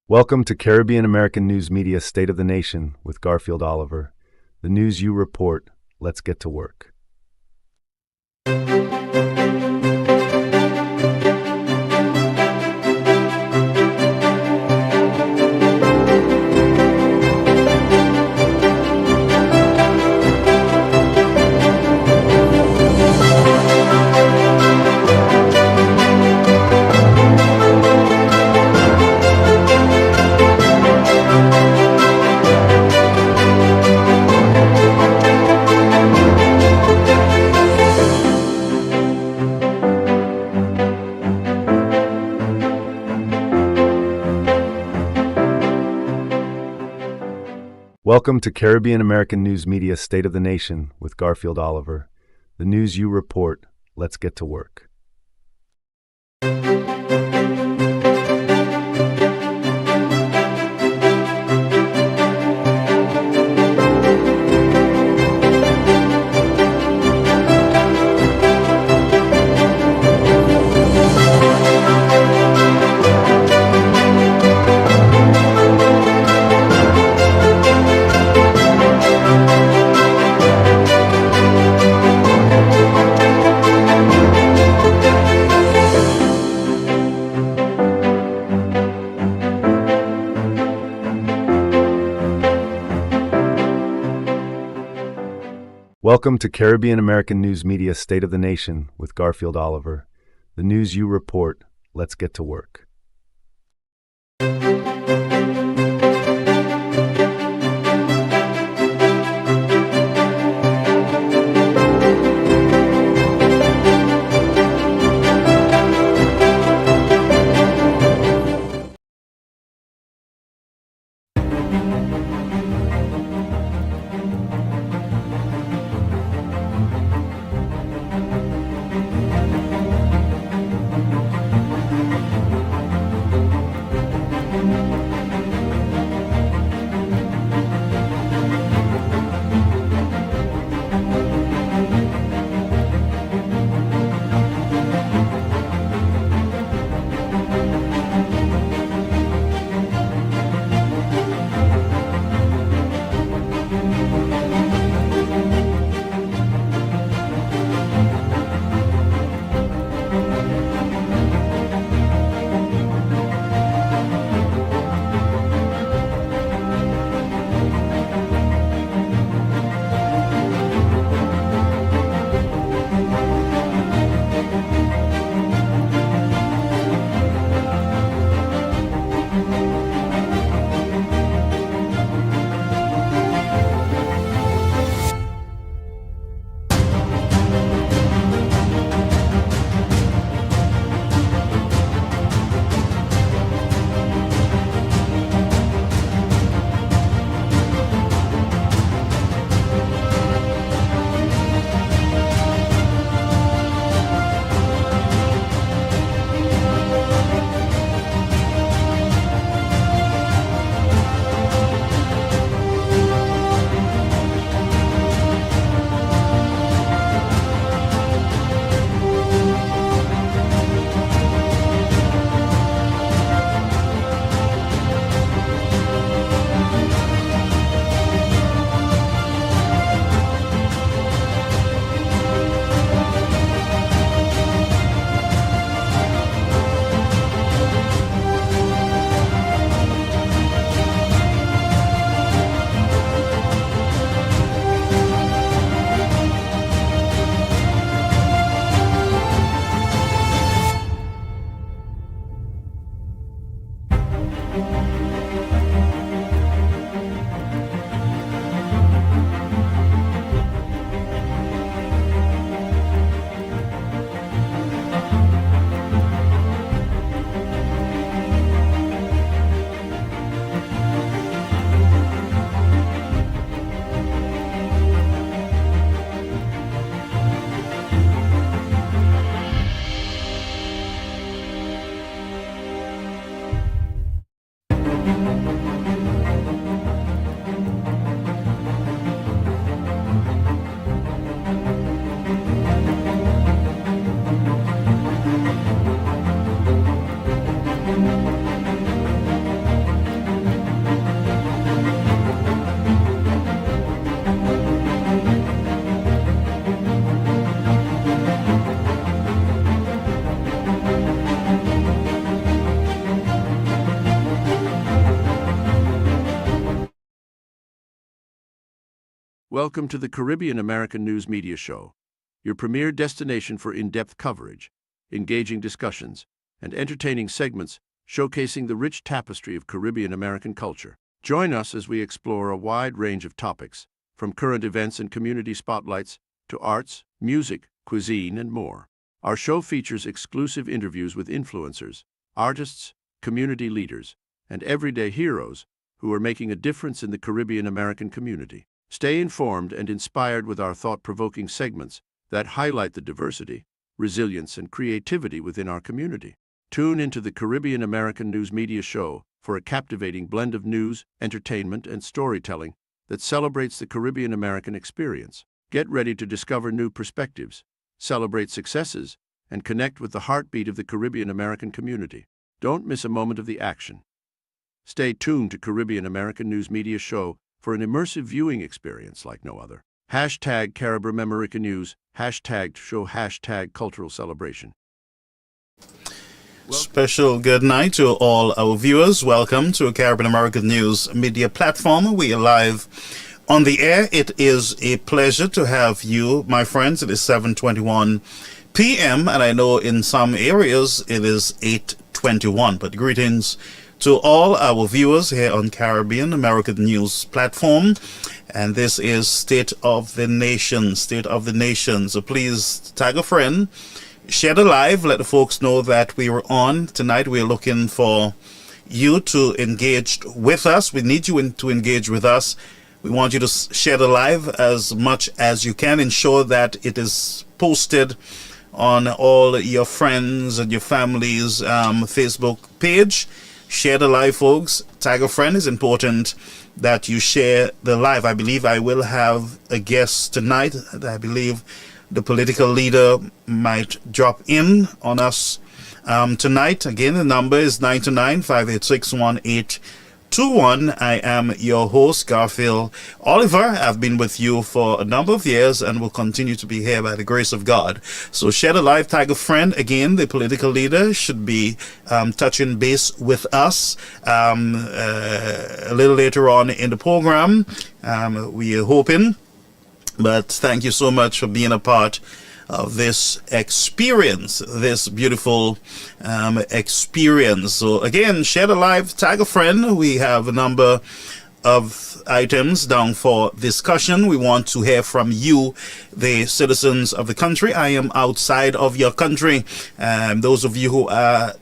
Welcome to Caribbean American News Media State of the Nation with Garfield Oliver. The news you report, let's get to work. Welcome to Caribbean American News Media State of the Nation with Garfield Oliver. The news you report, let's get to work. Welcome to Caribbean American News Media State of the Nation with Garfield Oliver. The news you report, let's get to work. Welcome to the Caribbean American News Media Show, your premier destination for in-depth coverage, engaging discussions, and entertaining segments showcasing the rich tapestry of Caribbean American culture. Join us as we explore a wide range of topics, from current events and community spotlights to arts, music, cuisine, and more. Our show features exclusive interviews with influencers, artists, community leaders, and everyday heroes who are making a difference in the Caribbean American community. Stay informed and inspired with our thought-provoking segments that highlight the diversity, resilience, and creativity within our community. Tune into the Caribbean American News Media Show for a captivating blend of news, entertainment, and storytelling that celebrates the Caribbean American experience. Get ready to discover new perspectives, celebrate successes, and connect with the heartbeat of the Caribbean American community. Don't miss a moment of the action. Stay tuned to Caribbean American News Media Show for an immersive viewing experience like no other. Hashtag Caribbean American News, hashtag show, hashtag cultural celebration. Special good night to all our viewers. Welcome to Caribbean American News Media Platform. We are live on the air. It is a pleasure to have you, my friends. It is 7:21 p.m. and I know in some areas it is 8:21. But greetings to all our viewers here on Caribbean American News Platform. And this is State of the Nation. So please tag a friend. Share the live. Let the folks know that we were on. Tonight we're looking for you to engage with us. We need you to engage with us. We want you to share the live as much as you can. Ensure that it is posted on all your friends and your family's Facebook page. Share the live, folks. Tag a friend. It's important that you share the live. I believe I will have a guest tonight. I believe the political leader might drop in on us tonight. Again, the number is 929-586-1821. I am your host, Garfield Oliver. I've been with you for a number of years and will continue to be here by the grace of God. So share the live, tag a friend. Again, the political leader should be touching base with us a little later on in the program. We are hoping. But thank you so much for being a part of this experience, this beautiful experience. So again, share the live, tag a friend. We have a number of items down for discussion. We want to hear from you, the citizens of the country. I am outside of your country. Those of you who are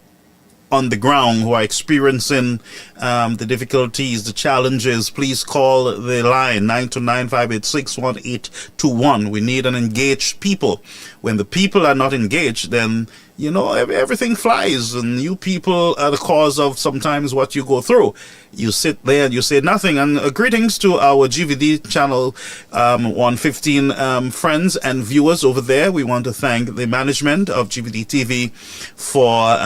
on the ground, who are experiencing the difficulties, the challenges, please call the line 929-586-1821. We need an engaged people. When the people are not engaged, then you know everything flies, and you people are the cause of sometimes what you go through. You sit there and you say nothing. And greetings to our GVD channel 115 friends and viewers over there. We want to thank the management of GVD TV for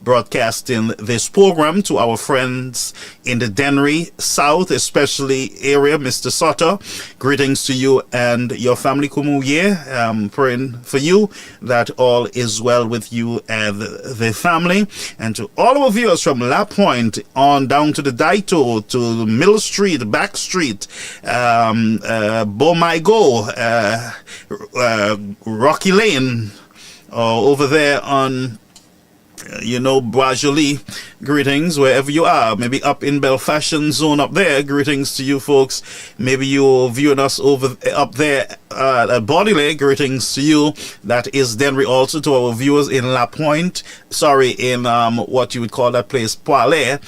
broadcasting this program. To our friends in the Dennery South, especially area, Mr. Soto, greetings to you and your family, Kumuye. Praying for you that all is well with you and the family. And to all our viewers from La Pointe on down to the Daito, to Mill Street, Back Street, Bomaigo, Rocky Lane, over there on Bois-Joli, greetings wherever you are. Maybe up in Belfashion zone up there, greetings to you folks. Maybe you're viewing us up there at Bodyley, greetings to you. That is Denry. Also to our viewers in La Pointe, in what you would call that place, Poilé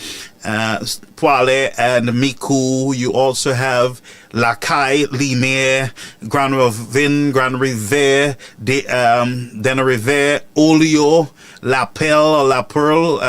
and Miku. You also have Lacaille, Limier, Grand Ravine, Grand Rivière, Deneriver, Olio, La Pelle or La Pearl,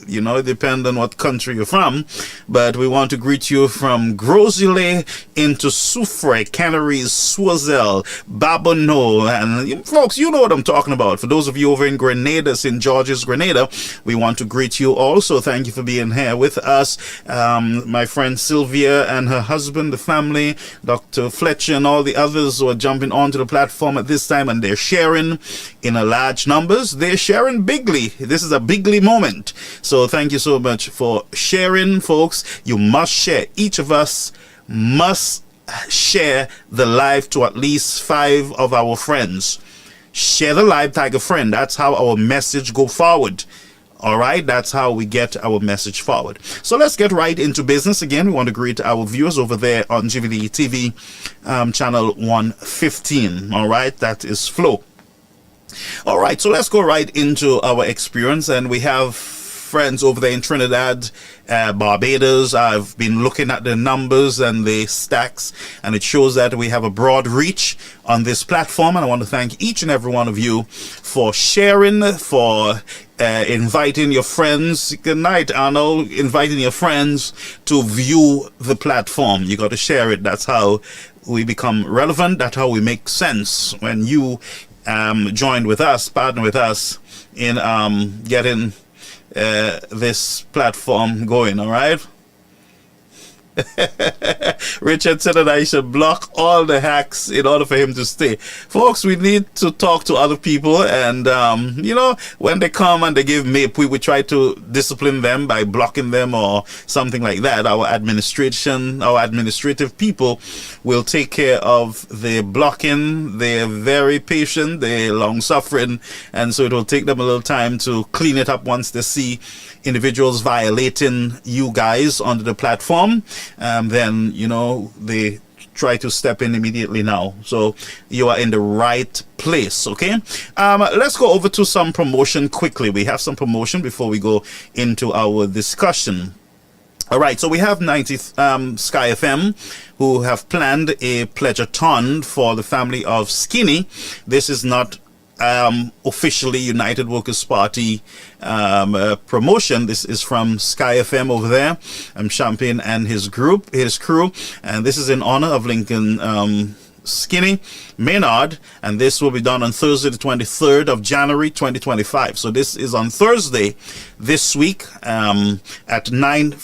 it depends on what country you're from. But we want to greet you from Grosile into Soufre, Canaries, Soisel, Babonneau, and folks, you know what I'm talking about. For those of you over in Grenada, St. George's, Grenada, we want to greet you also. Thank you for being here with us. My friend Sylvia and her husband, the family, Dr. Fletcher and all the others who are jumping onto the platform at this time, and they're sharing in a large numbers. They're sharing bigly. This is a bigly moment. So thank you so much for sharing, folks. You must share. Each of us must share the live to at least 5 of our friends. Share the live, tag a friend. That's how our message go forward. All right, that's how we get our message forward. So let's get right into business. Again, we want to greet our viewers over there on GVD TV, channel 115. All right, that is Flow. All right, so let's go right into our experience. And we have friends over there in Trinidad, Barbados. I've been looking at the numbers and the stacks, and it shows that we have a broad reach on this platform. And I want to thank each and every one of you for sharing, for inviting your friends. Good night, Arnold. Inviting your friends to view the platform. You got to share it. That's how we become relevant. That's how we make sense. When you join with us, partner with us in getting this platform going. All right. Richard said that I should block all the hacks in order for him to stay. Folks, we need to talk to other people, and you know, when they come and they give MIP, we try to discipline them by blocking them or something like that. Our administrative people will take care of the blocking. They're very patient, they're long suffering, and so it will take them a little time to clean it up once they see individuals violating you guys onto the platform. Then, you know, they try to step in immediately now. So you are in the right place. Okay. Let's go over to some promotion quickly. We have some promotion before we go into our discussion. All right, so we have 90 Sky FM who have planned a pledge-a-thon for the family of Skinny. This is not officially United Workers Party promotion. This is from Sky FM over there, Champagne and his crew, and this is in honor of Lincoln Skinny Maynard, and this will be done on Thursday the 23rd of January 2025. So this is on Thursday this week at 9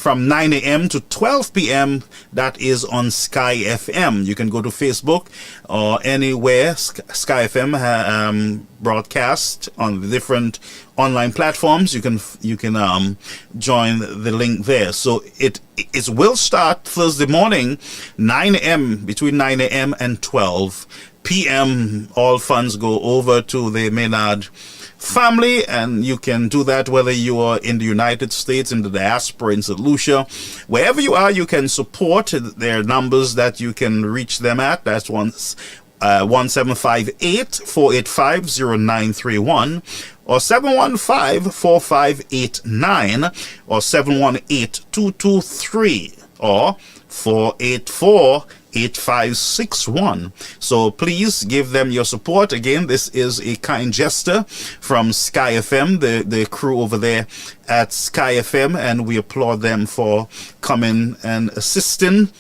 a.m. to 12 p.m. That is on Sky FM. You can go to Facebook or anywhere Sky FM broadcast on the different online platforms. You can join the link there. So it will start Thursday morning, 9 a.m. between 9 a.m. and 12 p.m. All funds go over to the Maynard family, and you can do that whether you are in the United States, in the diaspora, in St. Lucia, wherever you are. You can support. Their numbers that you can reach them at. That's 1758-485-0931 or 715-4589 or 718-223 or 484-8561. So please give them your support. Again, this is a kind gesture from Sky FM, the crew over there at Sky FM, and we applaud them for coming and assisting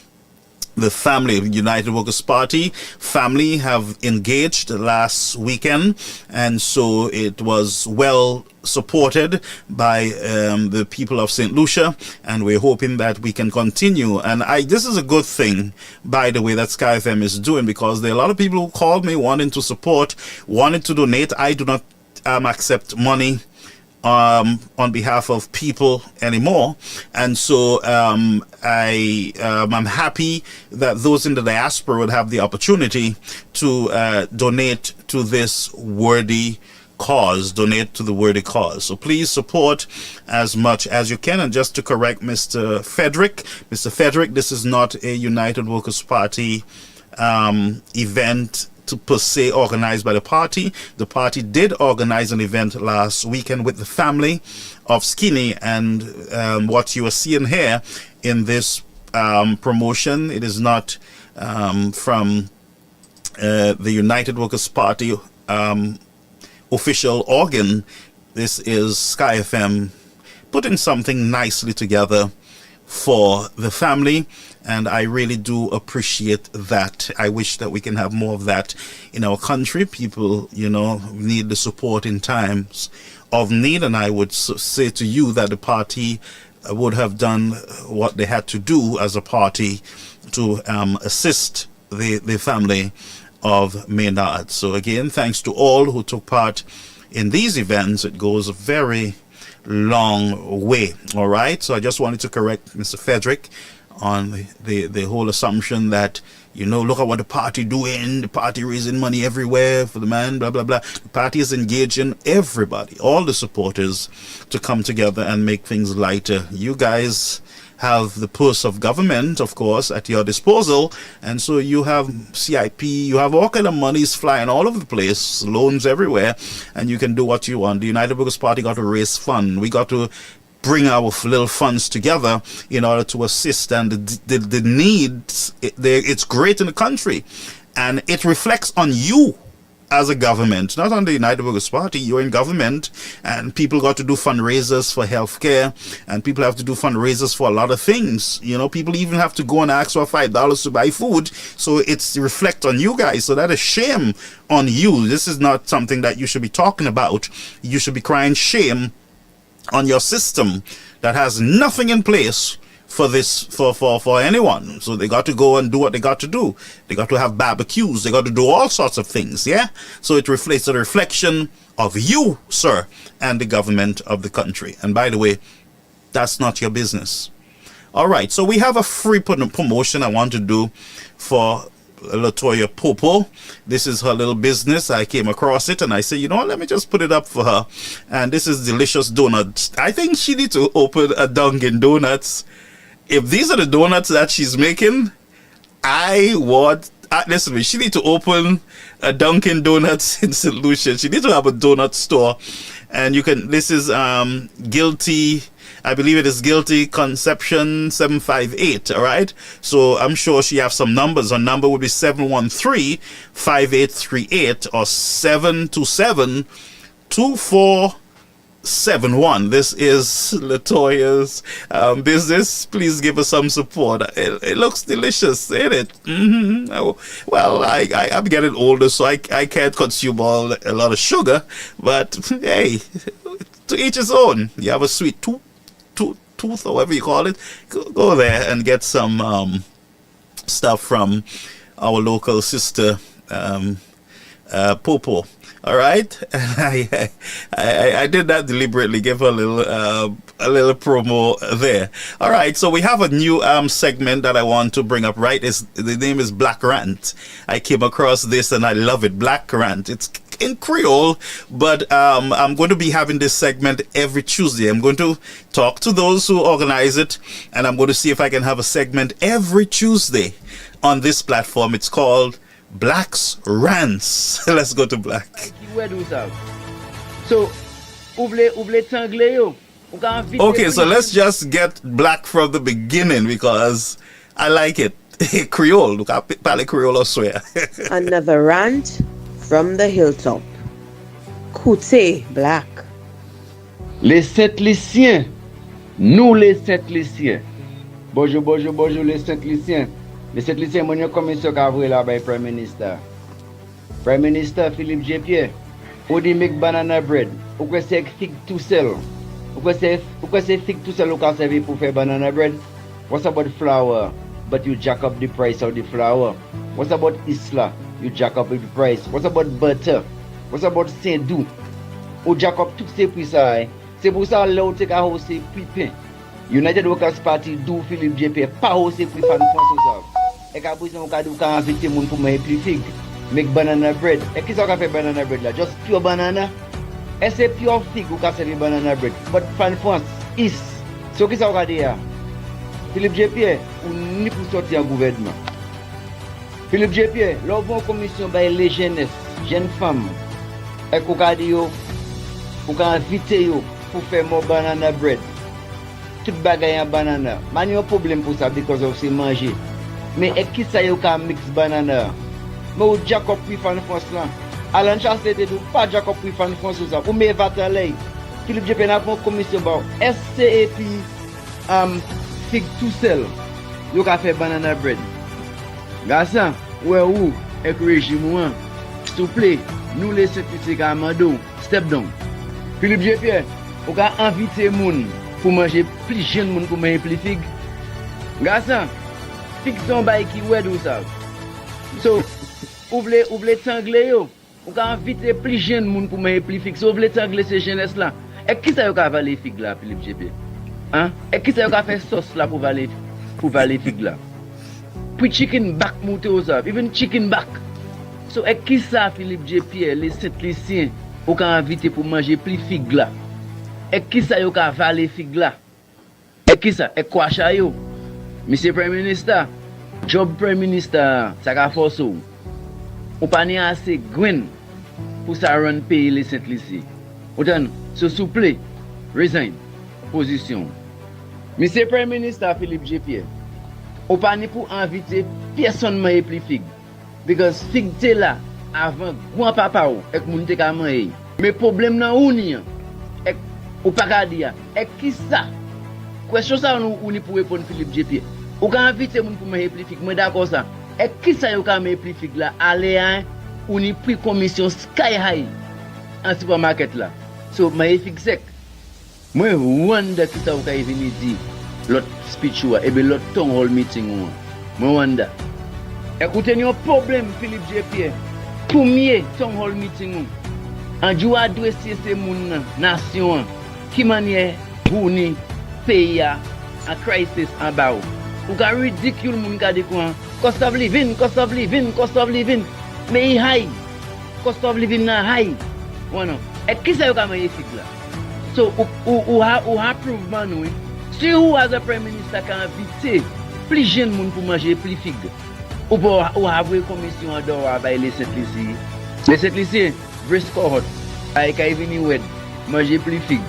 the family. United Workers Party family have engaged last weekend, and so it was well supported by the people of St. Lucia, and we're hoping that we can continue. And this is a good thing, by the way, that Sky FM is doing, because there are a lot of people who called me wanting to support, wanting to donate. I do not accept money on behalf of people anymore, and so I'm happy that those in the diaspora would have the opportunity to donate to this worthy cause. Donate to the worthy cause. So please support as much as you can. And just to correct Mr. Frederick, this is not a United Workers Party event per se organized by the party. The party did organize an event last weekend with the family of Skinny, and what you are seeing here in this promotion, it is not from the United Workers Party official organ. This is Sky FM putting something nicely together for the family, and I really do appreciate that. I wish that we can have more of that in our country. People, you know, need the support in times of need, and I would say to you that the party would have done what they had to do as a party to assist the family of Maynard. So again, thanks to all who took part in these events. It goes a very long way. All right, so I just wanted to correct Mr. Frederick on the whole assumption that You know, look at what the party doing. The party raising money everywhere for the man, blah, blah, blah. The party is engaging everybody, all the supporters, to come together and make things lighter. You guys have the purse of government, of course, at your disposal. And so you have CIP, you have all kind of monies flying all over the place, loans everywhere, and you can do what you want. The United Workers' Party got to raise fund. We got to bring our little funds together in order to assist, and the needs, it's great in the country, and it reflects on you as a government, not on the United Workers' Party. You're in government, and people got to do fundraisers for healthcare, and people have to do fundraisers for a lot of things. You know, people even have to go and ask for $5 to buy food, so it's reflect on you guys. So that is shame on you. This is not something that you should be talking about. You should be crying shame on your system that has nothing in place for this, for anyone. So they got to go and do what they got to do. They got to have barbecues. They got to do all sorts of things, yeah? So it reflects a reflection of you, sir, and the government of the country. And by the way, that's not your business. All right, so we have a free promotion I want to do for Latoya Popo. This is her little business. I came across it and I said, you know what, let me just put it up for her. And this is delicious donuts. I think she needs to open a Dunkin' Donuts. If these are the donuts that she's making, I want, listen to me, she needs to open a Dunkin' Donuts in St. Lucia. She needs to have a donut store. And you can, this is Guilty, I believe it is Guilty Conception 758, all right? So I'm sure she has some numbers. Her number would be 713-5838 or 727-2471. This is Latoya's business. Please give us some support. It looks delicious, ain't it? Oh, well, I'm getting older, so I can't consume a lot of sugar. But hey, to each his own. You have a sweet tooth, or whatever you call it. Go there and get some stuff from our local sister Popo. All right, I did that deliberately. Give her a little promo there. All right, so we have a new segment that I want to bring up. Right, the name is Black Rant. I came across this and I love it. Black Rant. It's in Creole, but I'm going to be having this segment every Tuesday. I'm going to talk to those who organize it, and I'm going to see if I can have a segment every Tuesday on this platform. It's called Black's Rants. Let's go to Black. So, okay, so let's just get Black from the beginning because I like it. Creole, look, I parle Creole, I swear. Another rant from the hilltop. Koute Black. Les Saint-Lyciens, nous les Saint-Lyciens. Bonjour, les Saint-Lyciens. Les Saint-Lyciens, mon commission kavre là by Prime Minister. Prime Minister Philippe J. Ou di make banana bread. Ou kwe se fig tout seul. Ou kwe se fig tout seul ou ka serve pour faire banana bread. What's about flour? But you jack up the price of the flour. What's about Isla? You jack up the price. What's about butter? What's about Saint-Dou? Ou jack up tout ces prix ça. C'est pour ça là ou te ka hausse prix pain. United Workers Party do Philippe J. pas hausse prix fan France. Et ka pour ça on ka inviter moun pour manger plus fig. Make banana bread. Et qui ça ka fait banana bread là? Just pure banana. Et c'est pure fig ou ka serve banana bread. But fan France is. So qui ça ka dire? Philippe J. ou ni pour sortir en gouvernement. Philippe J. là on commission by les jeunes femmes. Et qu'on ka dire yo pour ka inviter yo pour faire mon banana bread. Tout bagay en banana. Man yon problème pour ça because of c'est manger. Mais et qui ça yo ka mix banana? Mais ou Jacob puis fan France là. Alan Charles était do pas Jacob puis fan France ça. Pour me vatalay. Philippe J. n'a pas commission ba SCAP fig tout seul. Yo ka fait banana bread. Garçon, ouais ou et régime ou s'il vous plaît, nous les certificats Kamado, step down. Philippe J. ou ka inviter moun pour manger plus jeune moun pour manger plus fig. Garçon, fig son bay qui ouais dou ça. So, ouvrez tanglé yo. Ou ka inviter plus jeune moun pour manger plus fig. So ouvrez tanglé ces jeunesse là. Et qui ça yo ka valer fig là Philippe J. Hein? Et qui ça yo ka faire sauce là pour valer fig là? Puis chicken back moute ou sa, even chicken back. So, ek ki sa Philippe J. Pierre, les Saint-Lucien, ou ka invite pou manger pli fig la? Ek ki sa yo ka vale fig la? Ek ki sa? Ek kwa chayo? Mr. Prime Minister, job Prime Minister, sa ka forso. Ou pa ni ase gwen pou sa run pays les Saint-Lucien. Ou tan, so souple, resign, position. Mr. Prime Minister Philippe J. Pierre, ou pa ni pou invite person maye pli fig. Because fig te la, avant, gwan papa ou, ek moun te ka maye. Me problem nan ou ni an, ek, ou pa ka di ya, ek ki sa? Question sa ou ni pou repon Philippe J. Pierre. Ou ka invite moun pou maye pli fig, mwen dako sa. Ek ki sa yo ka maye pli fig la, ale an, ou ni pri komisyon sky high an supermarket la. So, maye fig sek. Mwen wanda ki sa ou ka evini di, lot speech ou, ebe lot town hall meeting ou. Mwen wanda. Ekouten yon problem Philippe J. Pierre, pou miye town hall meeting ou, anjou adwesye se moun nan, nasyon, ki manye gouni, peya, an crisis an ba ou. Ou ka ridicule moun ka di kwa, cost of living, cost of living, cost of living, me yi high, cost of living nan high. Wano, ek ki sa yo ka maye fig la? So, ou ha prove man ou, si ou as a prime minister ka invite, pli jen moun pou manje pli fig, ou avwe komisyon ador bay les Saint-Lucien. Les Saint-Lucien, brisk hot, ay ka evini wed, manje pli fig.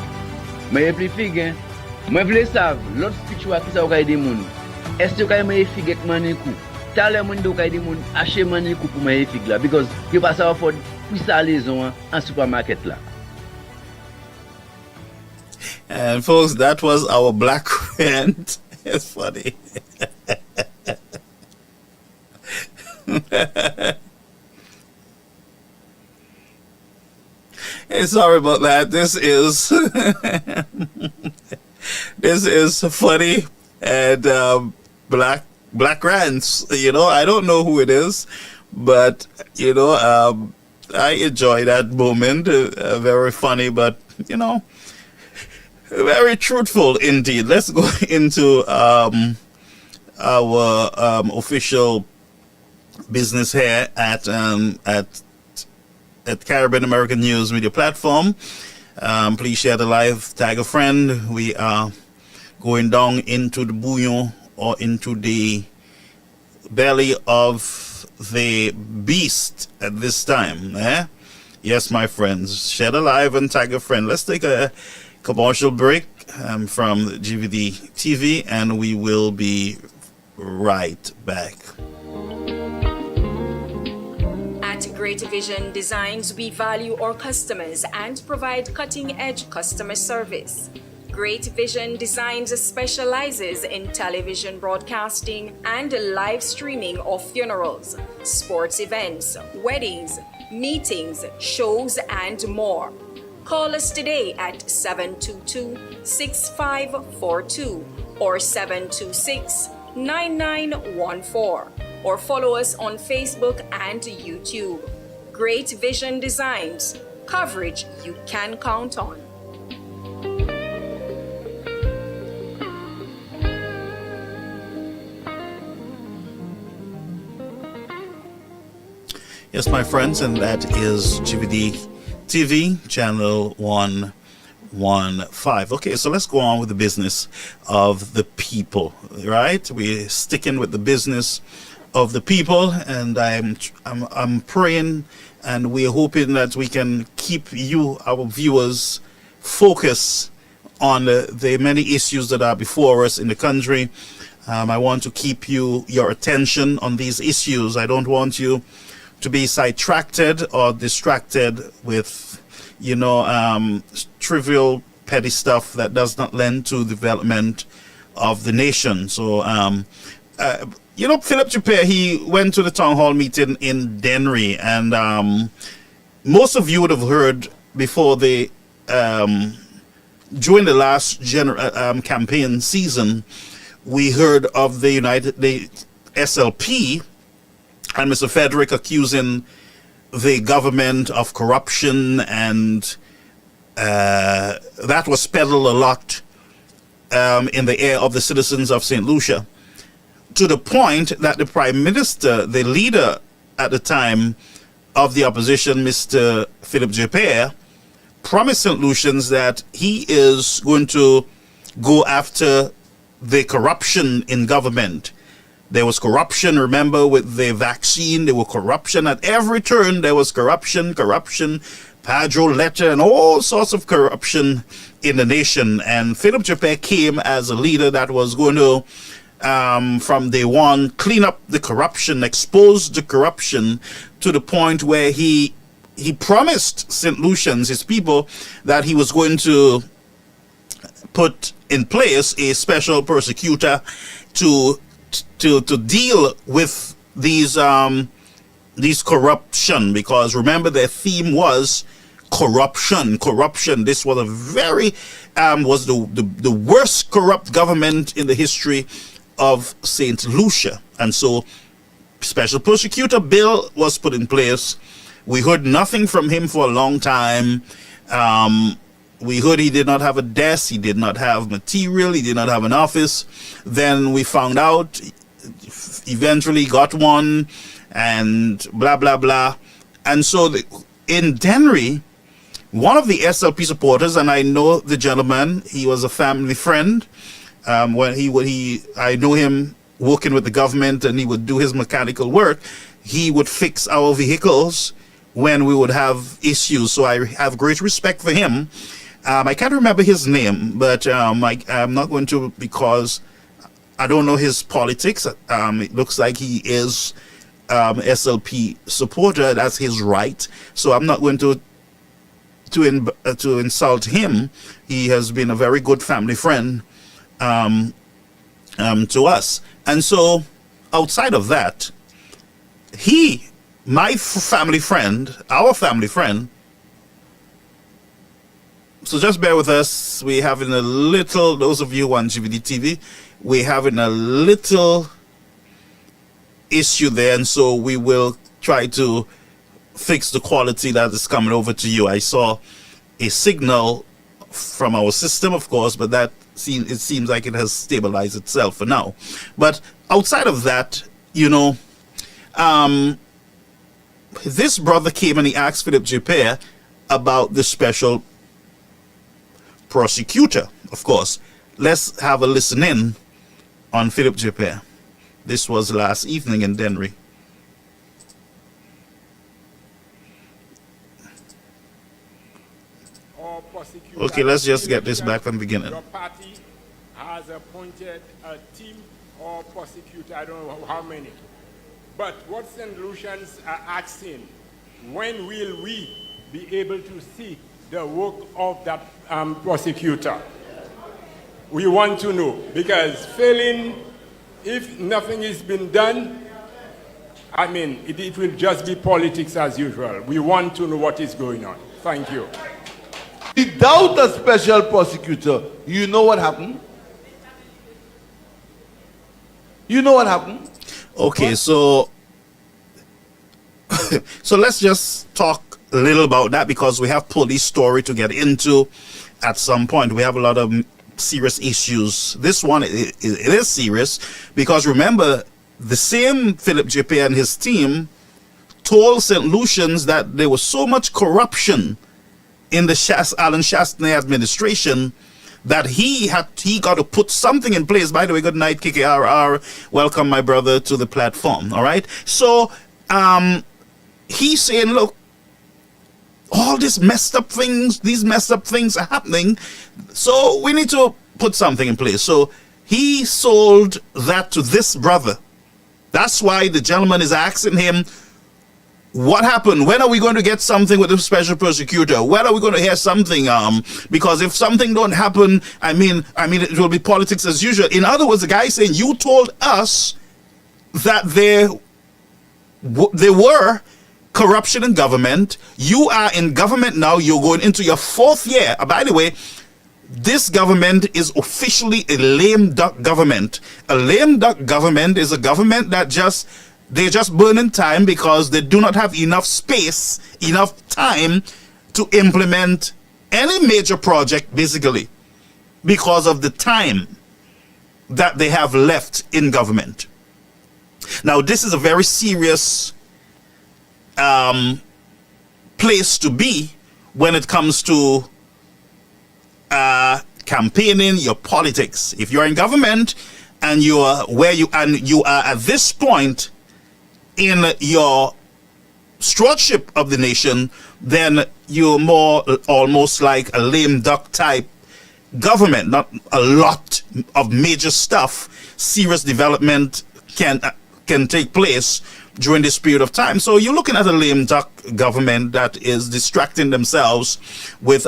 Manje pli fig, mwen vle sav, lot speech wa ki sa wakay di moun. Est yo kay manje fig ek manje kou. Talè moun do kay di moun, ache manje kou pou manje fig la, because yo pa sa wafod pwisa lezon an supermarket la. And folks, that was our black rant. It's funny. Hey, sorry about that. This is this is funny and black rants. You know, I don't know who it is, but you know, I enjoy that moment. Very funny, but you know, very truthful indeed. Let's go into our official business here at Caribbean American News Media Platform. Please share the live, tag a friend. We are going down into the bouillon or into the belly of the beast at this time. Yes, my friends, share the live and tag a friend. Let's take a commercial break from GVD TV, and we will be right back. At Great Vision Designs, we value our customers and provide cutting-edge customer service. Great Vision Designs specializes in television broadcasting and live streaming of funerals, sports events, weddings, meetings, shows, and more. Call us today at 722-6542 or 726-9914. Or follow us on Facebook and YouTube. Great Vision Designs, coverage you can count on. Yes, my friends, and that is GVD TV, channel 115. Okay, so let's go on with the business of the people, right? We're sticking with the business of the people, and I'm praying and we're hoping that we can keep you, our viewers, focused on the many issues that are before us in the country. I want to keep your attention on these issues. I don't want you to be sidetracked or distracted with, trivial, petty stuff that does not lend to development of the nation. So, Philip Juppé, he went to the town hall meeting in Dennery, and most of you would have heard before during the last campaign season, we heard of the SLP and Mr. Frederick accusing the government of corruption, and that was peddled a lot in the ear of the citizens of St. Lucia. to the point that the Prime Minister, the leader at the time of the opposition, Mr. Philip Japere, promised St. Lucians that he is going to go after the corruption in government. There was corruption, remember, with the vaccine. There was corruption at every turn. There was corruption, Padro letter, and all sorts of corruption in the nation. And Philip Japere came as a leader that was going to, from day one, clean up the corruption, expose the corruption to the point where he promised St. Lucians, his people, that he was going to put in place a special prosecutor to deal with these corruption, because remember their theme was corruption. This was a very was the worst corrupt government in the history of Saint Lucia, and so special prosecutor bill was put in place. We heard nothing from him for a long time. We heard he did not have a desk, he did not have material, he did not have an office. Then we found out, eventually got one, and blah, blah, blah. And so in Dennery, one of the SLP supporters, and I know the gentleman, he was a family friend. I know him working with the government, and he would do his mechanical work. He would fix our vehicles when we would have issues. So I have great respect for him. I can't remember his name, but I'm not going to, because I don't know his politics. It looks like he is SLP supporter. That's his right. So I'm not going to insult him. He has been a very good family friend to us. And so outside of that, our family friend, so just bear with us. We're having a little, those of you on GVD TV, we're having a little issue there, and so we will try to fix the quality that is coming over to you. I saw a signal from our system, of course, but it seems like it has stabilized itself for now. But outside of that, this brother came and he asked Philip Japere about the special prosecutor, of course. Let's have a listen in on Philip Japere. This was last evening in Dennery. Okay, let's just get this back from the beginning. Your party has appointed a team or prosecutor, I don't know how many. But what St. Lucians are asking, when will we be able to see the work of that prosecutor? We want to know, because failing, if nothing has been done, it will just be politics as usual. We want to know what is going on. Thank you. Without a special prosecutor, you know what happened? Okay, so let's just talk a little about that, because we have police story to get into at some point. We have a lot of serious issues. This one, it is serious, because remember, the same Philip Japere and his team told St. Lucians that there was so much corruption in the Alan Chastney administration that he got to put something in place. By the way, good night, KKRR. Welcome, my brother, to the platform. All right. So he's saying, look, all these messed up things are happening, so we need to put something in place. So he sold that to this brother. That's why the gentleman is asking him, what happened? When are we going to get something with the special prosecutor? When are we going to hear something? Because if something don't happen, it will be politics as usual. In other words, the guy is saying, you told us that there were corruption in government. You are in government now. You're going into your 4th year. By the way, this government is officially a lame duck government. A lame duck government is a government that they're just burning time because they do not have enough space, enough time to implement any major project, basically, because of the time that they have left in government. Now, this is a very serious place to be when it comes to campaigning your politics. If you're in government and you are at this point in your stewardship of the nation, then you're more almost like a lame duck type government. Not a lot of major stuff, serious development can take place during this period of time. So you're looking at a lame duck government that is distracting themselves with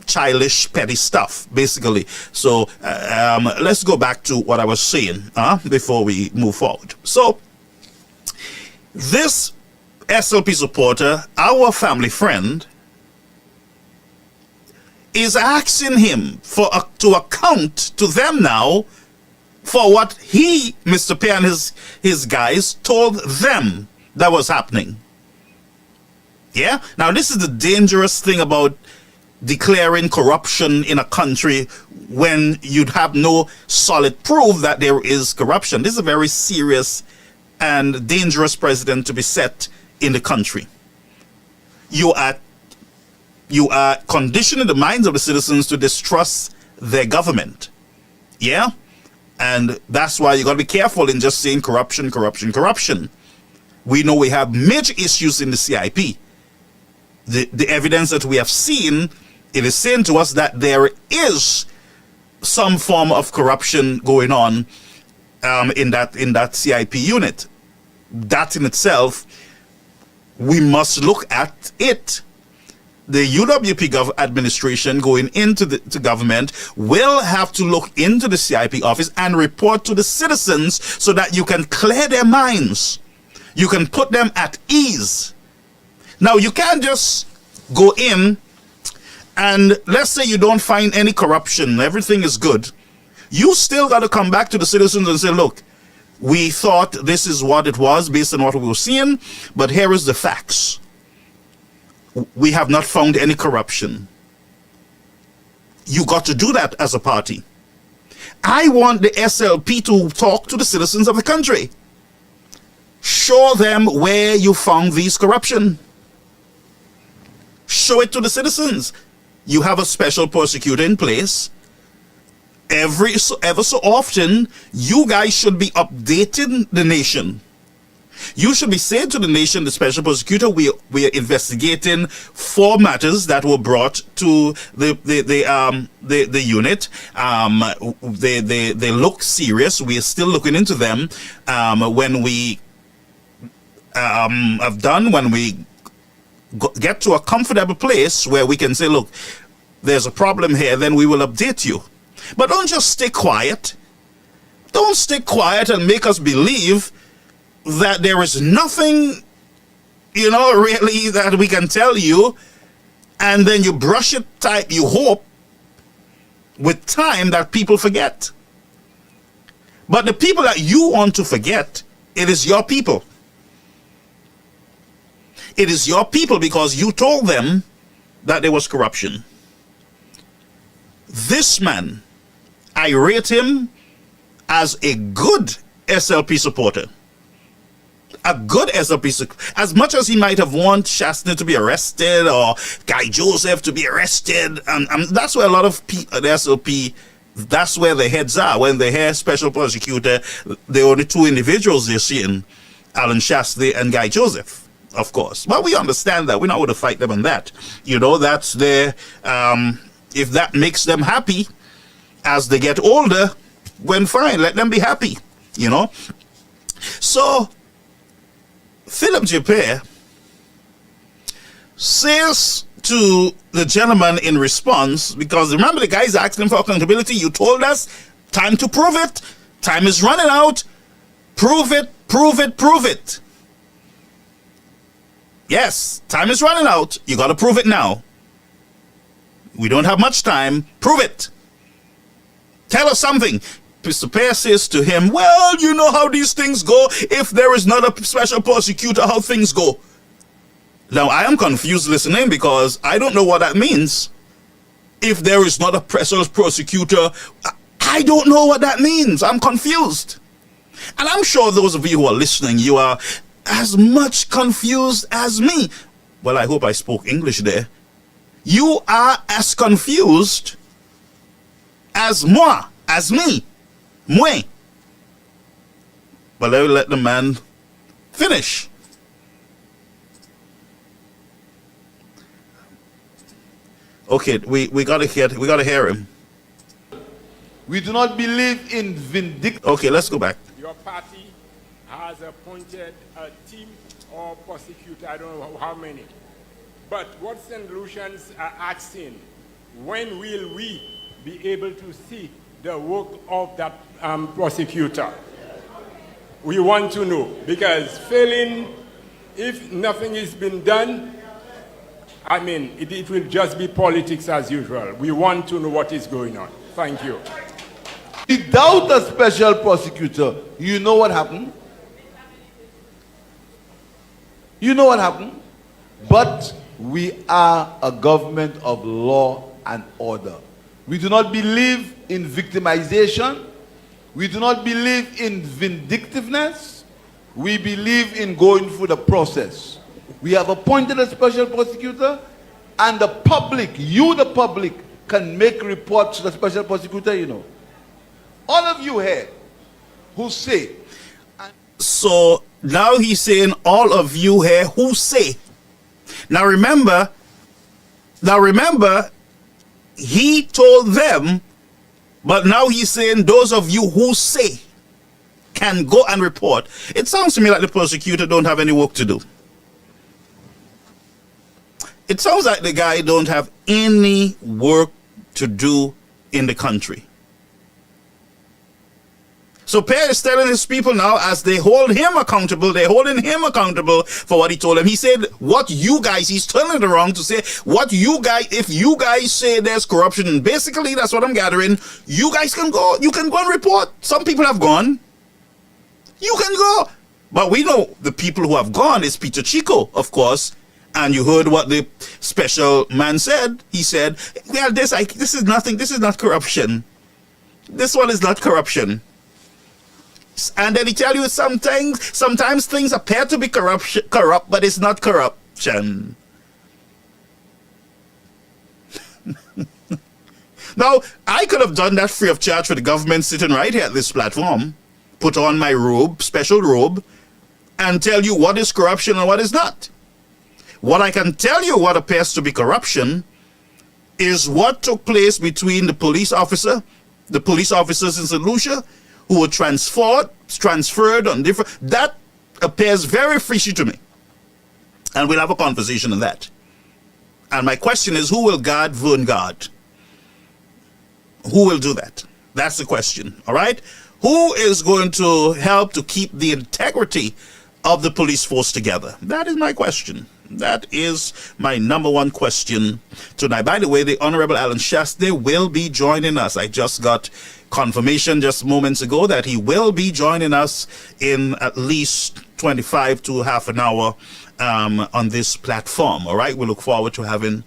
childish, petty stuff, basically. So let's go back to what I was saying before we move forward. So this SLP supporter, our family friend, is asking him to account to them now for what he, Mr. Pay, and his guys told them that was happening. Yeah? Now, this is the dangerous thing about declaring corruption in a country when you'd have no solid proof that there is corruption. This is a very serious and dangerous precedent to be set in the country. You are conditioning the minds of the citizens to distrust their government. Yeah? And that's why you got to be careful in just saying corruption, corruption, corruption. We know we have major issues in the CIP. The evidence that we have seen, it is saying to us that there is some form of corruption going on in that CIP unit. That in itself, we must look at it. The UWP administration going into the government will have to look into the CIP office and report to the citizens so that you can clear their minds. You can put them at ease. Now, you can't just go in and let's say you don't find any corruption, everything is good. You still got to come back to the citizens and say, look, we thought this is what it was based on what we were seeing, but here is the facts. We have not found any corruption. You got to do that as a party. I want the SLP to talk to the citizens of the country. Show them where you found these corruption. Show it to the citizens. You have a special prosecutor in place. Ever so often, you guys should be updating the nation. You should be saying to the nation, the special prosecutor, we are investigating 4 matters that were brought to the unit. They look serious. We are still looking into them. When we when we get to a comfortable place where we can say, look, there's a problem here, then we will update you. But don't just stay quiet. Don't stay quiet and make us believe that there is nothing, really that we can tell you, and then you brush it tight. You hope with time that people forget. But the people that you want to forget, it is your people. It is your people because you told them that there was corruption. This man, I rate him as a good SLP supporter. A good SLP, as much as he might have wanted Shastner to be arrested or Guy Joseph to be arrested, and that's where a lot of the SLP, that's where their heads are. When they hear special prosecutor, the only 2 individuals they're seeing, Alan Shastner and Guy Joseph, of course. But we understand that. We're not going to fight them on that. That's their, if that makes them happy as they get older, when fine, let them be happy, So, Philip Japere says to the gentleman in response, because remember the guy's asking for accountability, you told us, time to prove it, time is running out, prove it, prove it, prove it. Yes, time is running out, you got to prove it now. We don't have much time, prove it. Tell us something. Mr. Pear says to him, well, you know how these things go. If there is not a special prosecutor, how things go. Now, I am confused listening because I don't know what that means. If there is not a special prosecutor, I don't know what that means. I'm confused. And I'm sure those of you who are listening, you are as much confused as me. Well, I hope I spoke English there. You are as confused as moi, as me, moi. But let the man finish. Okay, we gotta hear him. We do not believe in vindictive. Okay, let's go back. Your party has appointed a team or prosecutor, I don't know how many. But what St. Lucians are asking, when will we be able to see the work of that prosecutor? We want to know, because failing, if nothing has been done, I mean, it will just be politics as usual. We want to know what is going on. Thank you. Without a special prosecutor, you know what happened? You know what happened? But we are a government of law and order. We do not believe in victimization. We do not believe in vindictiveness. We believe in going through the process. We have appointed a special prosecutor, and the public, you the public, can make reports to the special prosecutor, you know. All of you here who say. So now he's saying all of you here who say. Now remember, he told them, but now he's saying those of you who say can go and report. It sounds to me like the prosecutor don't have any work to do. It sounds like the guy don't have any work to do in the country. So Pierre is telling his people now, as they hold him accountable, they're holding him accountable for what he told them. He said, what you guys, he's turning it around to say, what you guys, if you guys say there's corruption, and basically that's what I'm gathering, you guys can go, you can go and report. Some people have gone. You can go. But we know the people who have gone is Peter Chico, of course. And you heard what the special man said. He said, well, this is nothing, this is not corruption. This one is not corruption. And then he tell you sometimes things appear to be corrupt, but it's not corruption. Now, I could have done that free of charge for the government sitting right here at this platform, put on my robe, special robe, and tell you what is corruption and what is not. What I can tell you what appears to be corruption is what took place between the police officers in St. Lucia, who were transferred on different, that appears very fishy to me. And we'll have a conversation on that. And my question is, who will Garde Verne guard? Who will do that? That's the question, all right? Who is going to help to keep the integrity of the police force together? That is my question. That is my number one question tonight. By the way, the Honorable Alan Shastney will be joining us. I just got confirmation just moments ago that he will be joining us in at least 25 to half an hour on this platform. All right, we look forward to having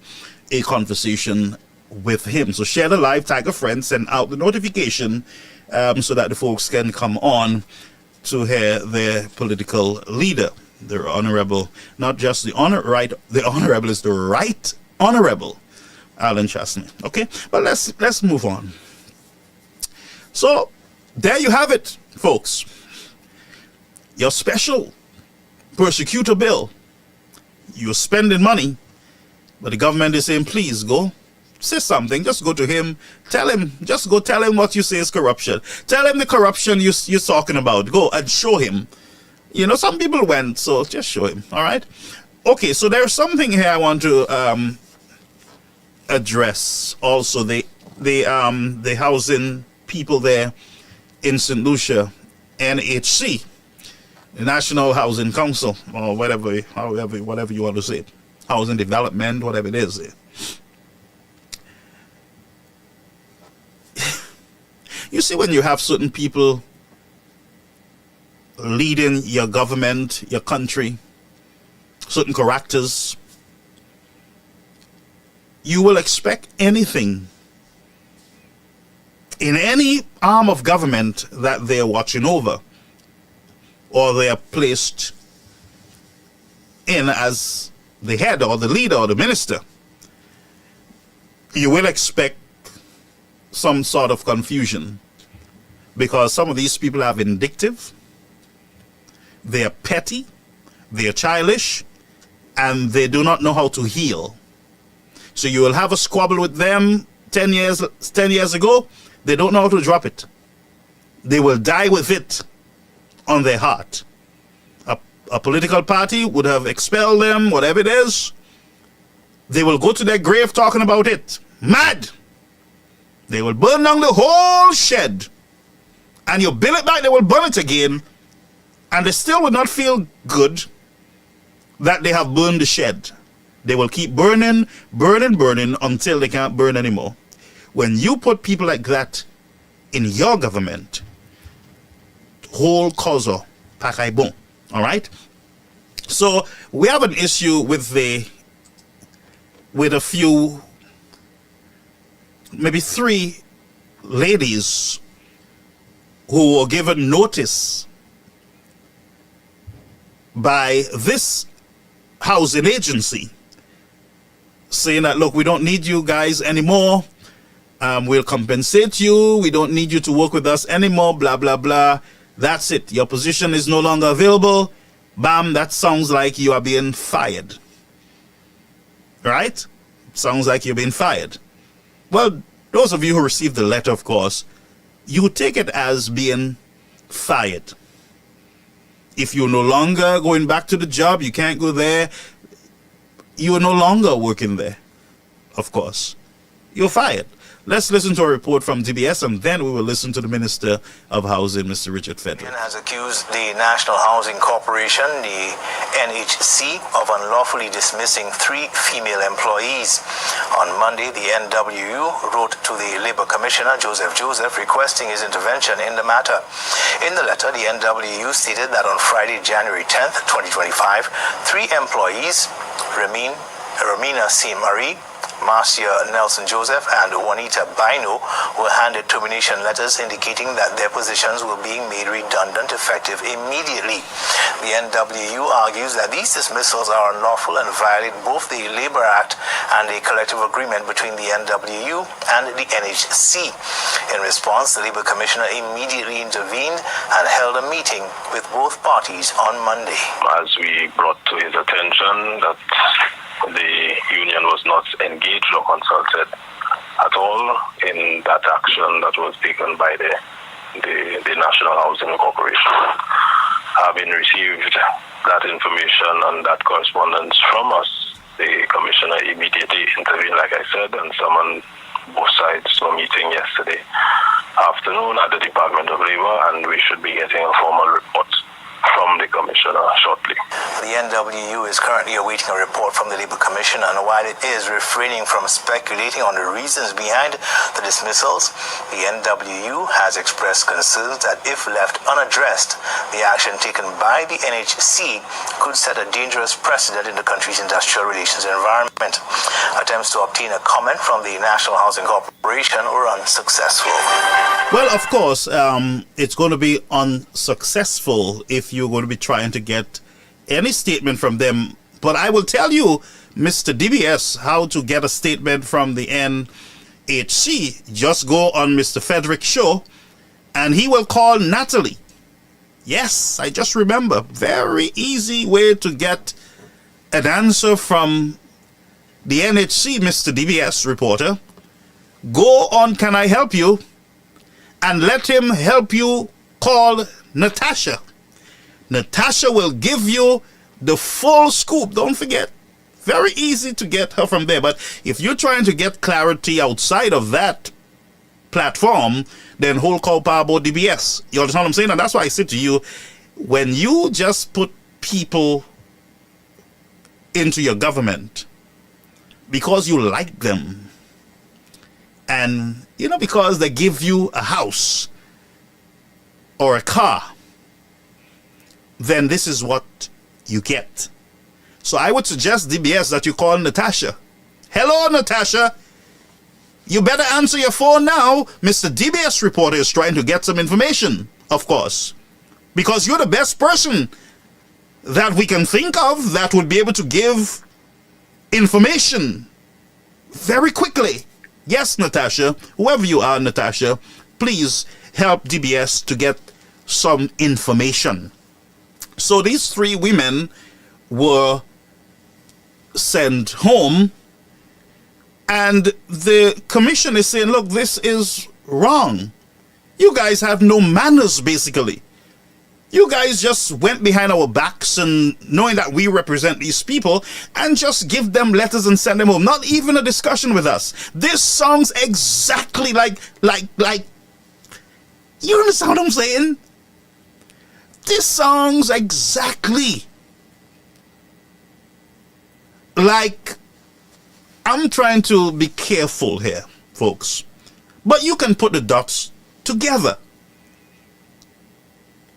a conversation with him. So share the live, tag a friend, send out the notification so that the folks can come on to hear their political leader, the Honorable, not just the Honorable is the Right Honorable Alan Shastney. Okay, but let's move on. So there you have it, folks. Your special prosecutor bill. You're spending money, but the government is saying, please go say something. Just go to him, tell him what you say is corruption. Tell him the corruption you're talking about. Go and show him. You know, some people went, so just show him. All right. Okay, so there's something here I want to address. Also, the housing people there in St. Lucia, NHC, the National Housing Council, or whatever you want to say, housing development, whatever it is. You see, when you have certain people leading your government, your country, certain characters, you will expect anything in any arm of government that they're watching over. or they are placed in as the head or the leader or the minister, you will expect some sort of confusion, because some of these people are vindictive, they are petty, they are childish, and they do not know how to heal. So you will have a squabble with them 10 years ago, they don't know how to drop it. They will die with it on their heart. A political party would have expelled them, whatever it is. They will go to their grave talking about it. Mad! They will burn down the whole shed. And you build it back, they will burn it again. And they still will not feel good that they have burned the shed. They will keep burning until they can't burn anymore. When you put people like that in your government, whole causa pakai bon. All right. So we have an issue with a few, maybe 3 ladies who were given notice by this housing agency saying that, look, we don't need you guys anymore. We'll compensate you. We don't need you to work with us anymore. Blah, blah, blah. That's it. Your position is no longer available. Bam, that sounds like you are being fired. Right? Sounds like you're being fired. Well, those of you who received the letter, of course, you take it as being fired. If you're no longer going back to the job, you can't go there, you are no longer working there, of course. You're fired. Let's listen to a report from DBS, and then we will listen to the Minister of Housing, Mr. Richard Fedrick. Has accused the National Housing Corporation, the NHC, of unlawfully dismissing 3 female employees. On Monday, the NWU wrote to the Labour Commissioner, Joseph, requesting his intervention in the matter. In the letter, the NWU stated that on Friday, January 10th, 2025, 3 employees, Ramina C. Marie, Marcia Nelson Joseph, and Juanita Bino, were handed termination letters indicating that their positions were being made redundant effective immediately. The NWU argues that these dismissals are unlawful and violate both the Labor Act and a collective agreement between the NWU and the NHC. In response, the Labor Commissioner immediately intervened and held a meeting with both parties on Monday. As we brought to his attention that the union was not engaged or consulted at all in that action that was taken by the National Housing Corporation. Having received that information and that correspondence from us, the Commissioner immediately intervened, like I said, and summoned both sides to a meeting yesterday afternoon at the Department of Labor, and we should be getting a formal report from the Commissioner shortly. The NWU is currently awaiting a report from the Labour Commission, and while it is refraining from speculating on the reasons behind the dismissals, the NWU has expressed concerns that if left unaddressed, the action taken by the NHC could set a dangerous precedent in the country's industrial relations environment. Attempts to obtain a comment from the National Housing Corporation were unsuccessful. Well, of course, it's going to be unsuccessful if you're going to be trying to get any statement from them. But I will tell you, Mr. DBS, how to get a statement from the NHC. Just go on Mr. Fedrick's show and he will call Natalie. Yes, I just remember. Very easy way to get an answer from the NHC, Mr. DBS reporter. Go on Can I Help You? And let him help you call Natasha. Natasha will give you the full scoop. Don't forget, very easy to get her from there. But if you're trying to get clarity outside of that platform, then hold call Pabo DBS. You understand what I'm saying? And that's why I say to you, when you just put people into your government because you like them, and because they give you a house or a car, then this is what you get. So I would suggest, DBS, that you call Natasha. Hello, Natasha. You better answer your phone now. Mr. DBS reporter is trying to get some information, of course, because you're the best person that we can think of that would be able to give information very quickly. Yes, Natasha, whoever you are, Natasha, please help DBS to get some information. So these 3 women were sent home, and the commission is saying, look, this is wrong. You guys have no manners, basically. You guys just went behind our backs and knowing that we represent these people and just give them letters and send them home. Not even a discussion with us. This sounds exactly like, you understand what I'm saying? This sounds exactly like, I'm trying to be careful here, folks, but you can put the dots together.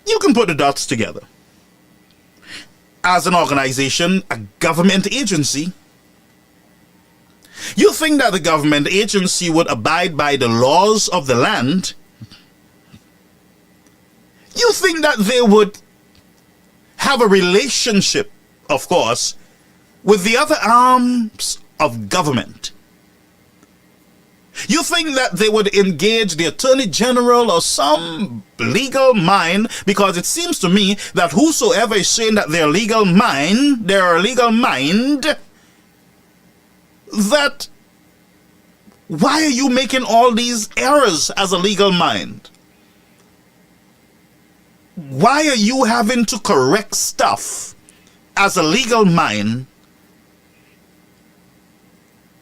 You can put the dots together. As an organization, a government agency, you think that the government agency would abide by the laws of the land? You think that they would have a relationship, of course, with the other arms of government? You think that they would engage the Attorney General or some legal mind? Because it seems to me that whosoever is saying that they're a legal mind, that why are you making all these errors as a legal mind? Why are you having to correct stuff as a legal mind?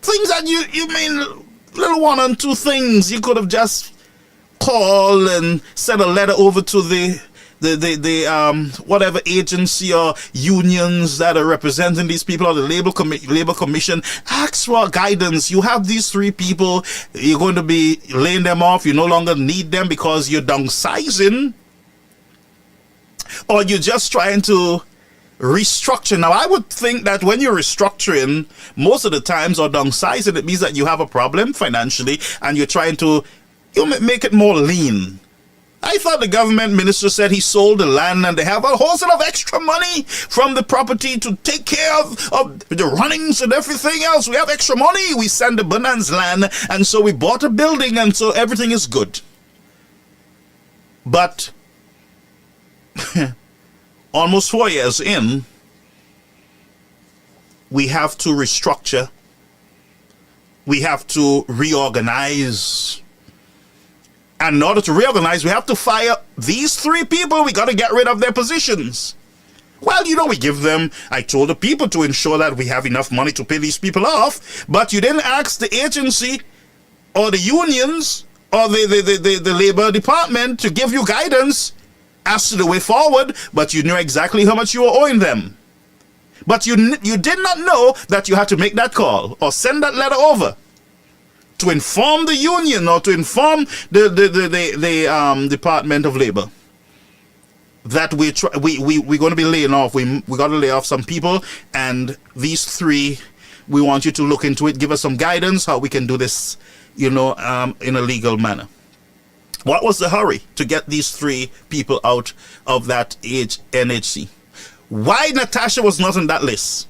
Things that you mean, little 1 and 2 things you could have just called and sent a letter over to the whatever agency or unions that are representing these people, or the labor commission. Ask for guidance. You have these 3 people, you're going to be laying them off, you no longer need them because you're downsizing, or you're just trying to restructure. Now, I would think that when you're restructuring, most of the times, or downsizing, it means that you have a problem financially and you're trying to make it more lean. I thought the government minister said he sold the land and they have a whole set of extra money from the property to take care of the runnings and everything else. We have extra money. We send the Bonan's land, and so we bought a building, and so everything is good. But almost 4 years in, we have to restructure. We have to reorganize. And in order to reorganize, we have to fire these 3 people. We got to get rid of their positions. Well, we give them, I told the people to ensure that we have enough money to pay these people off, but you didn't ask the agency or the unions or the labor department to give you guidance as to the way forward, but you knew exactly how much you were owing them. But you did not know that you had to make that call or send that letter over to inform the union or to inform the Department of Labor that we're going to be laying off. We got to lay off some people, and these 3, we want you to look into it, give us some guidance how we can do this, in a legal manner. What was the hurry to get these 3 people out of that NHC? Why Natasha was not on that list?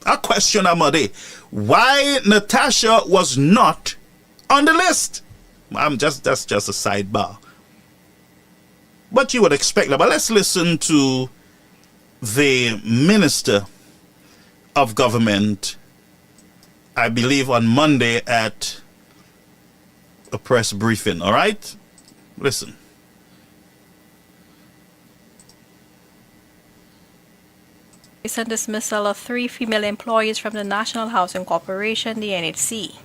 A question, Amade. Why Natasha was not on the list? That's just a sidebar. But you would expect that. But let's listen to the Minister of Government, I believe on Monday at a press briefing, all right? Listen. Recent dismissal of 3 female employees from the National Housing Corporation, the NHC.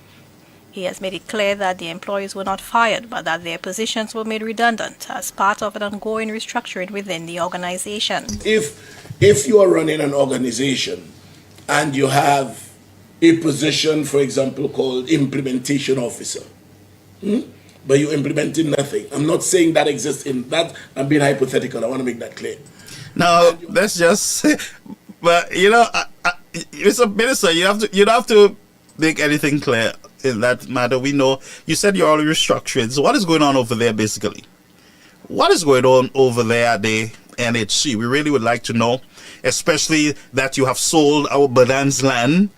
He has made it clear that the employees were not fired, but that their positions were made redundant as part of an ongoing restructuring within the organization. If you are running an organization and you have a position, for example, called implementation officer, but you're implementing nothing. I'm not saying that exists in that. I'm being hypothetical. I want to make that clear. Now, let's just, but Mr. Minister, you don't have to make anything clear in that matter. We know you said you're all restructuring. So what is going on over there, basically? What is going on over there at the NHC. We really would like to know, especially that you have sold our Bonan's land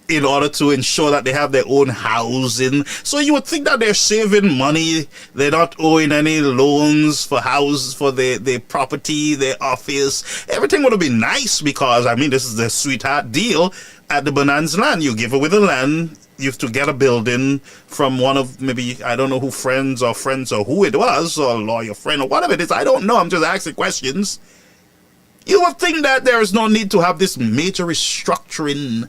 in order to ensure that they have their own housing. So you would think that they're saving money. They're not owing any loans for houses, for their property, their office. Everything would have been nice because, I mean, this is the sweetheart deal at the Bonan's land. You give away the land, you have to get a building from one of maybe, I don't know who friends or who it was, or a lawyer friend or whatever it is. I don't know. I'm just asking questions. You would think that there is no need to have this major restructuring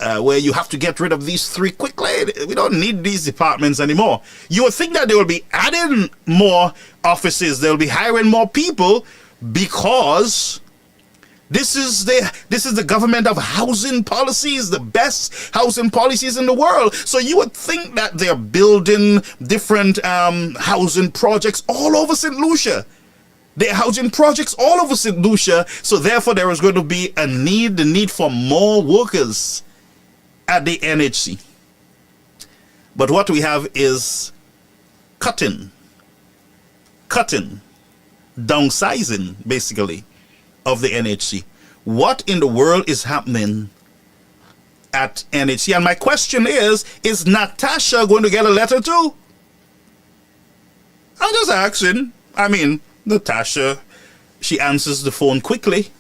where you have to get rid of these three quickly. We don't need these departments anymore. You would think that they will be adding more offices. They'll be hiring more people because this is the government of housing policies, the best housing policies in the world. So you would think that they're building different housing projects all over St. Lucia. They're housing projects all over St. Lucia. So therefore there is going to be the need for more workers at the NHC. But what we have is cutting, downsizing, basically, of the NHC. What in the world is happening at NHC? And my question is Natasha going to get a letter too? I'm just asking. I mean, Natasha, she answers the phone quickly.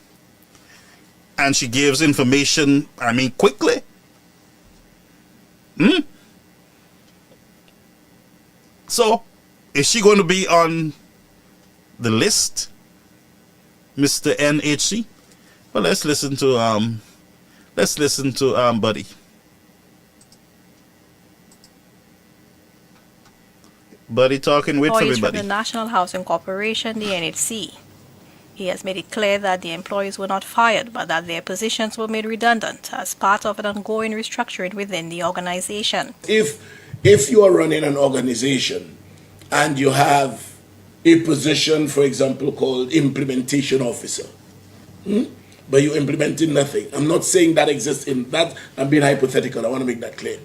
And she gives information, I mean, quickly. So, is she going to be on the list, Mr. NHC? Well, let's listen to Buddy. Buddy talking with Employees everybody. from the National Housing Corporation, the NHC. He has made it clear that the employees were not fired, but that their positions were made redundant as part of an ongoing restructuring within the organization. If you are running an organization and you have a position, for example, called implementation officer, but you're implementing nothing. I'm not saying that exists in that. I'm being hypothetical. I want to make that clear.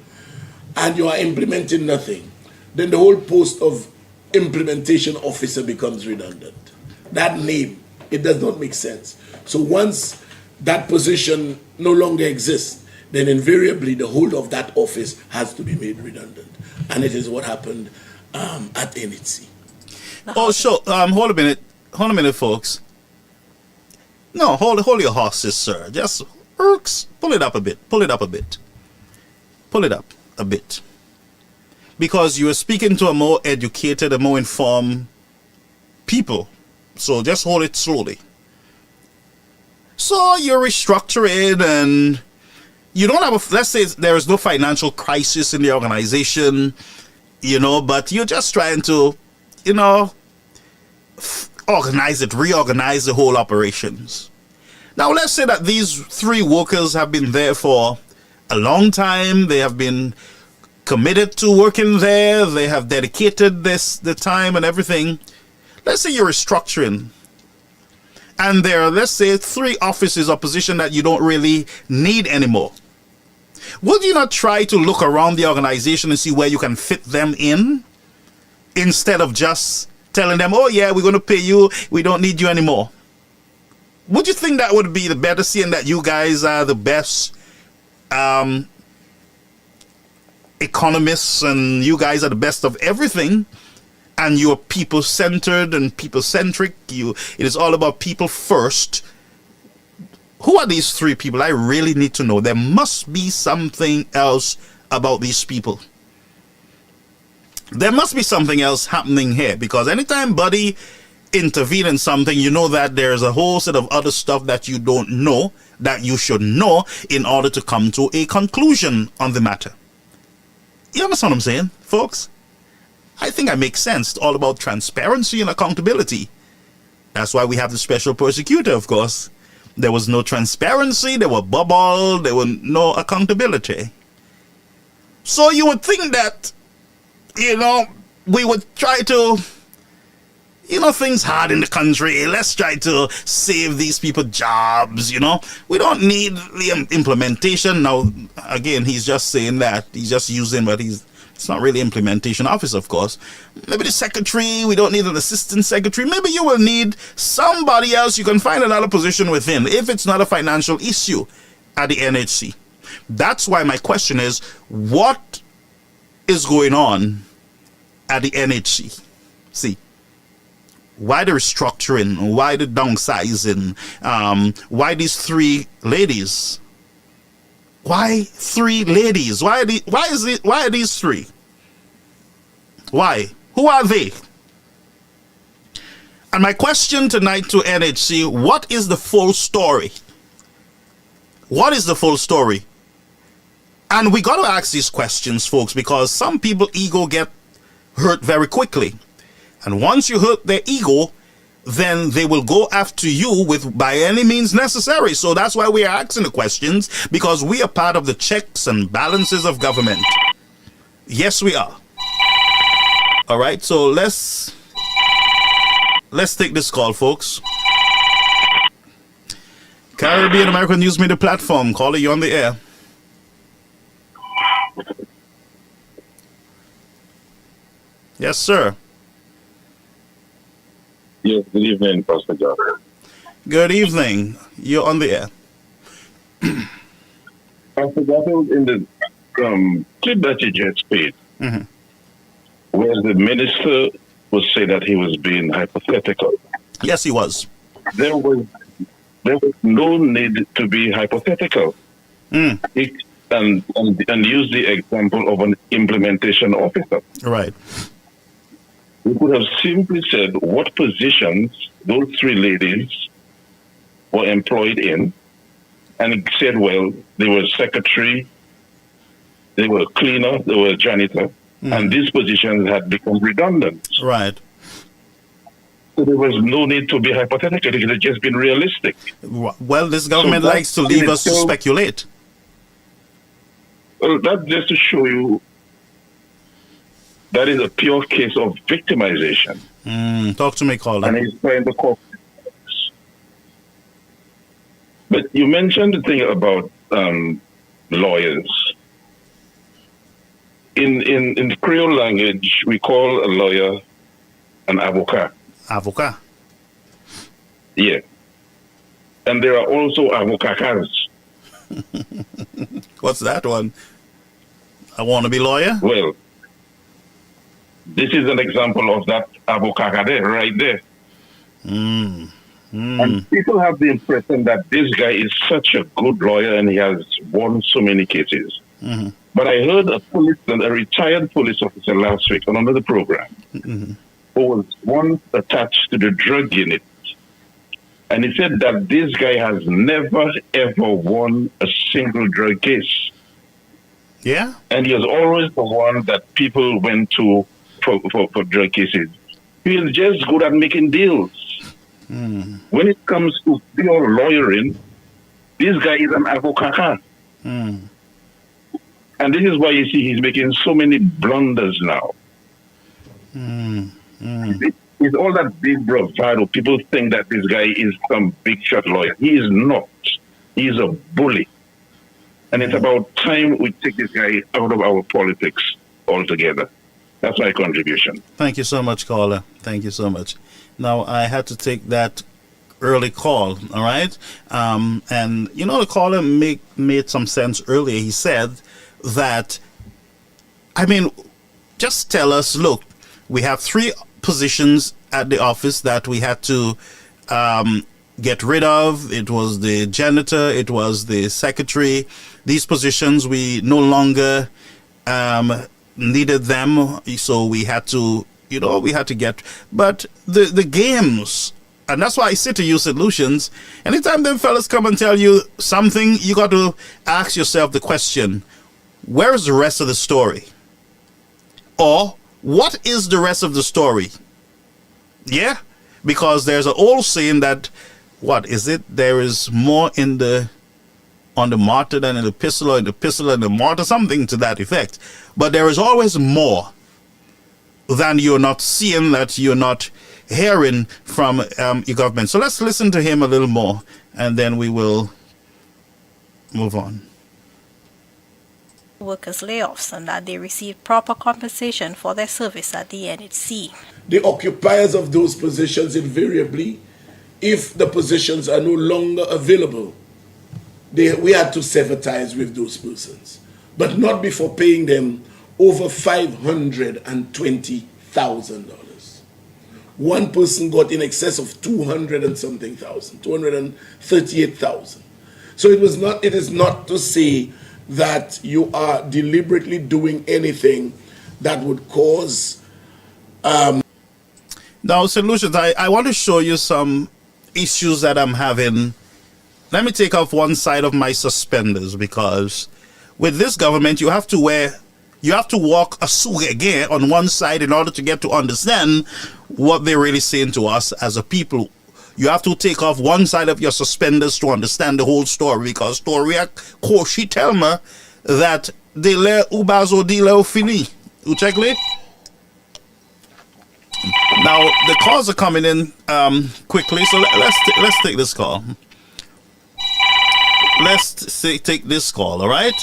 And you are implementing nothing. Then the whole post of implementation officer becomes redundant. That name, it does not make sense. So once that position no longer exists, then invariably the whole of that office has to be made redundant. And it is what happened at NHC. Oh, sure. Hold a minute, folks. No, hold your horses, sir. Just pull it up a bit. Pull it up a bit. Because you are speaking to a more educated, a more informed people. So just hold it slowly. So you're restructuring and you don't have let's say there is no financial crisis in the organization, but you're just trying to, reorganize the whole operations. Now let's say that these three workers have been there for a long time. They have been committed to working there. They have dedicated the time and everything. Let's say you're restructuring and there are, let's say, three offices or positions that you don't really need anymore. Would you not try to look around the organization and see where you can fit them in instead of just telling them, oh yeah, we're going to pay you, we don't need you anymore? Would you think that would be the better, seeing that you guys are the best economists and you guys are the best of everything? And you're people-centered and people-centric. It is all about people first. Who are these three people? I really need to know. There must be something else about these people. There must be something else happening here, because anytime Buddy intervenes in something, you know that there's a whole set of other stuff that you don't know, that you should know in order to come to a conclusion on the matter. You understand what I'm saying, folks? I think I make sense. It's all about transparency and accountability. That's why we have the special prosecutor, of course. There was no transparency, there were bubble, there were no accountability. So you would think that, we would try to, things hard in the country. Let's try to save these people jobs, We don't need the implementation. Now, again, he's just saying that. He's just using what It's not really implementation officer, of course. Maybe the secretary, we don't need an assistant secretary. Maybe you will need somebody else. You can find another position within if it's not a financial issue at the NHC. That's why my question is, what is going on at the NHC? See, why the restructuring? Why the downsizing? Why these three ladies? Why three ladies? Why are these three? Why? Who are they? And my question tonight to NHC, what is the full story? What is the full story? And we got to ask these questions, folks, because some people ego get hurt very quickly. And once you hurt their ego, then they will go after you with by any means necessary. So that's why we are asking the questions, because we are part of the checks and balances of government. Yes, we are. All right, so let's take this call, folks. Caribbean American News Media Platform, caller, you on the air. Yes, sir. Yes, good evening, Pastor John. Good evening. You're on the air. Pastor John, in the clip that you just played, where the minister would say that he was being hypothetical. Yes, he was. There was no need to be hypothetical. And use the example of an implementation officer. Right. We could have simply said what positions those three ladies were employed in, and said, well, they were secretary, they were cleaner, they were janitor, and these positions had become redundant. Right. So there was no need to be hypothetical. It had just been realistic. Well, this government likes to leave us to speculate. Well, that's just to show you that is a pure case of victimization. Talk to me, caller. And he's trying to call. But you mentioned the thing about lawyers. In the Creole language, we call a lawyer an avocat. Avocat? Yeah. And there are also avocacas. What's that one? I want to be lawyer? Well, this is an example of that avocado right there. And people have the impression that this guy is such a good lawyer and he has won so many cases. But I heard a retired police officer last week on another program who was once attached to the drug unit. And he said that this guy has never, ever won a single drug case. Yeah? And he was always the one that people went to for drug cases. He is just good at making deals. When it comes to pure lawyering, this guy is an avocado. And this is why you see he's making so many blunders now. It's all that big bravado. People think that this guy is some big shot lawyer. He is not. He is a bully. And it's about time we take this guy out of our politics altogether. That's my contribution. Thank you so much, caller. Thank you so much. Now, I had to take that early call, all right? And, you know, the caller made some sense earlier. He said that, I mean, just tell us, look, we have three positions at the office that we had to get rid of. It was the janitor, it was the secretary. These positions, we no longer needed them, so we had to, you know, we had to get, but the games, and that's why I say to you, solutions, anytime them fellas come and tell you something, you got to ask yourself the question, where is the rest of the story? Or what is the rest of the story? Yeah, because there's an old saying that, what is it? There is more in the on the martyr than in the epistle, or in the epistle and the martyr, something to that effect. But there is always more than you're not seeing, that you're not hearing from your government. So let's listen to him a little more, and then we will move on. workers' layoffs and that they receive proper compensation for their service at the NHC. The occupiers of those positions invariably, if the positions are no longer available, we had to sever ties with those persons, but not before paying them over $520,000. One person got in excess of 200 and something thousand, 238,000. So it is not to say that you are deliberately doing anything that would cause. Now, Solutions, I want to show you some issues that I'm having. Let me take off one side of my suspenders, because with this government, you have to walk a again on one side in order to get to understand what they're really saying to us as a people. You have to take off one side of your suspenders to understand the whole story, because story she tell me that they le ubazo di le fini. You check it? Now the calls are coming in quickly, so let's take this call. Let's take this call, all right?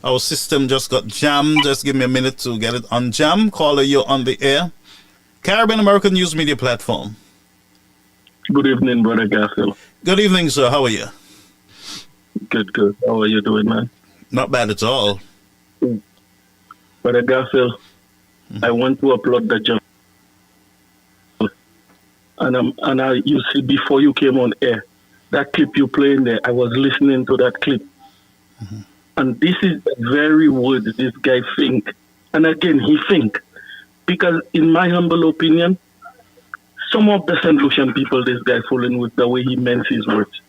Our system just got jammed. Just give me a minute to get it unjammed. Caller, you're on the air. Caribbean American News Media Platform. Good evening, Brother Garfield. Good evening, sir. How are you? Good. How are you doing, man? Not bad at all. Brother Garfield, I want to applaud the job. And you see, before you came on air, that clip you playing there, I was listening to that clip. Mm-hmm. And this is the very word this guy think. And again, he think. Because in my humble opinion, some of the St. Lucian people, this guy fooling with the way he meant his words.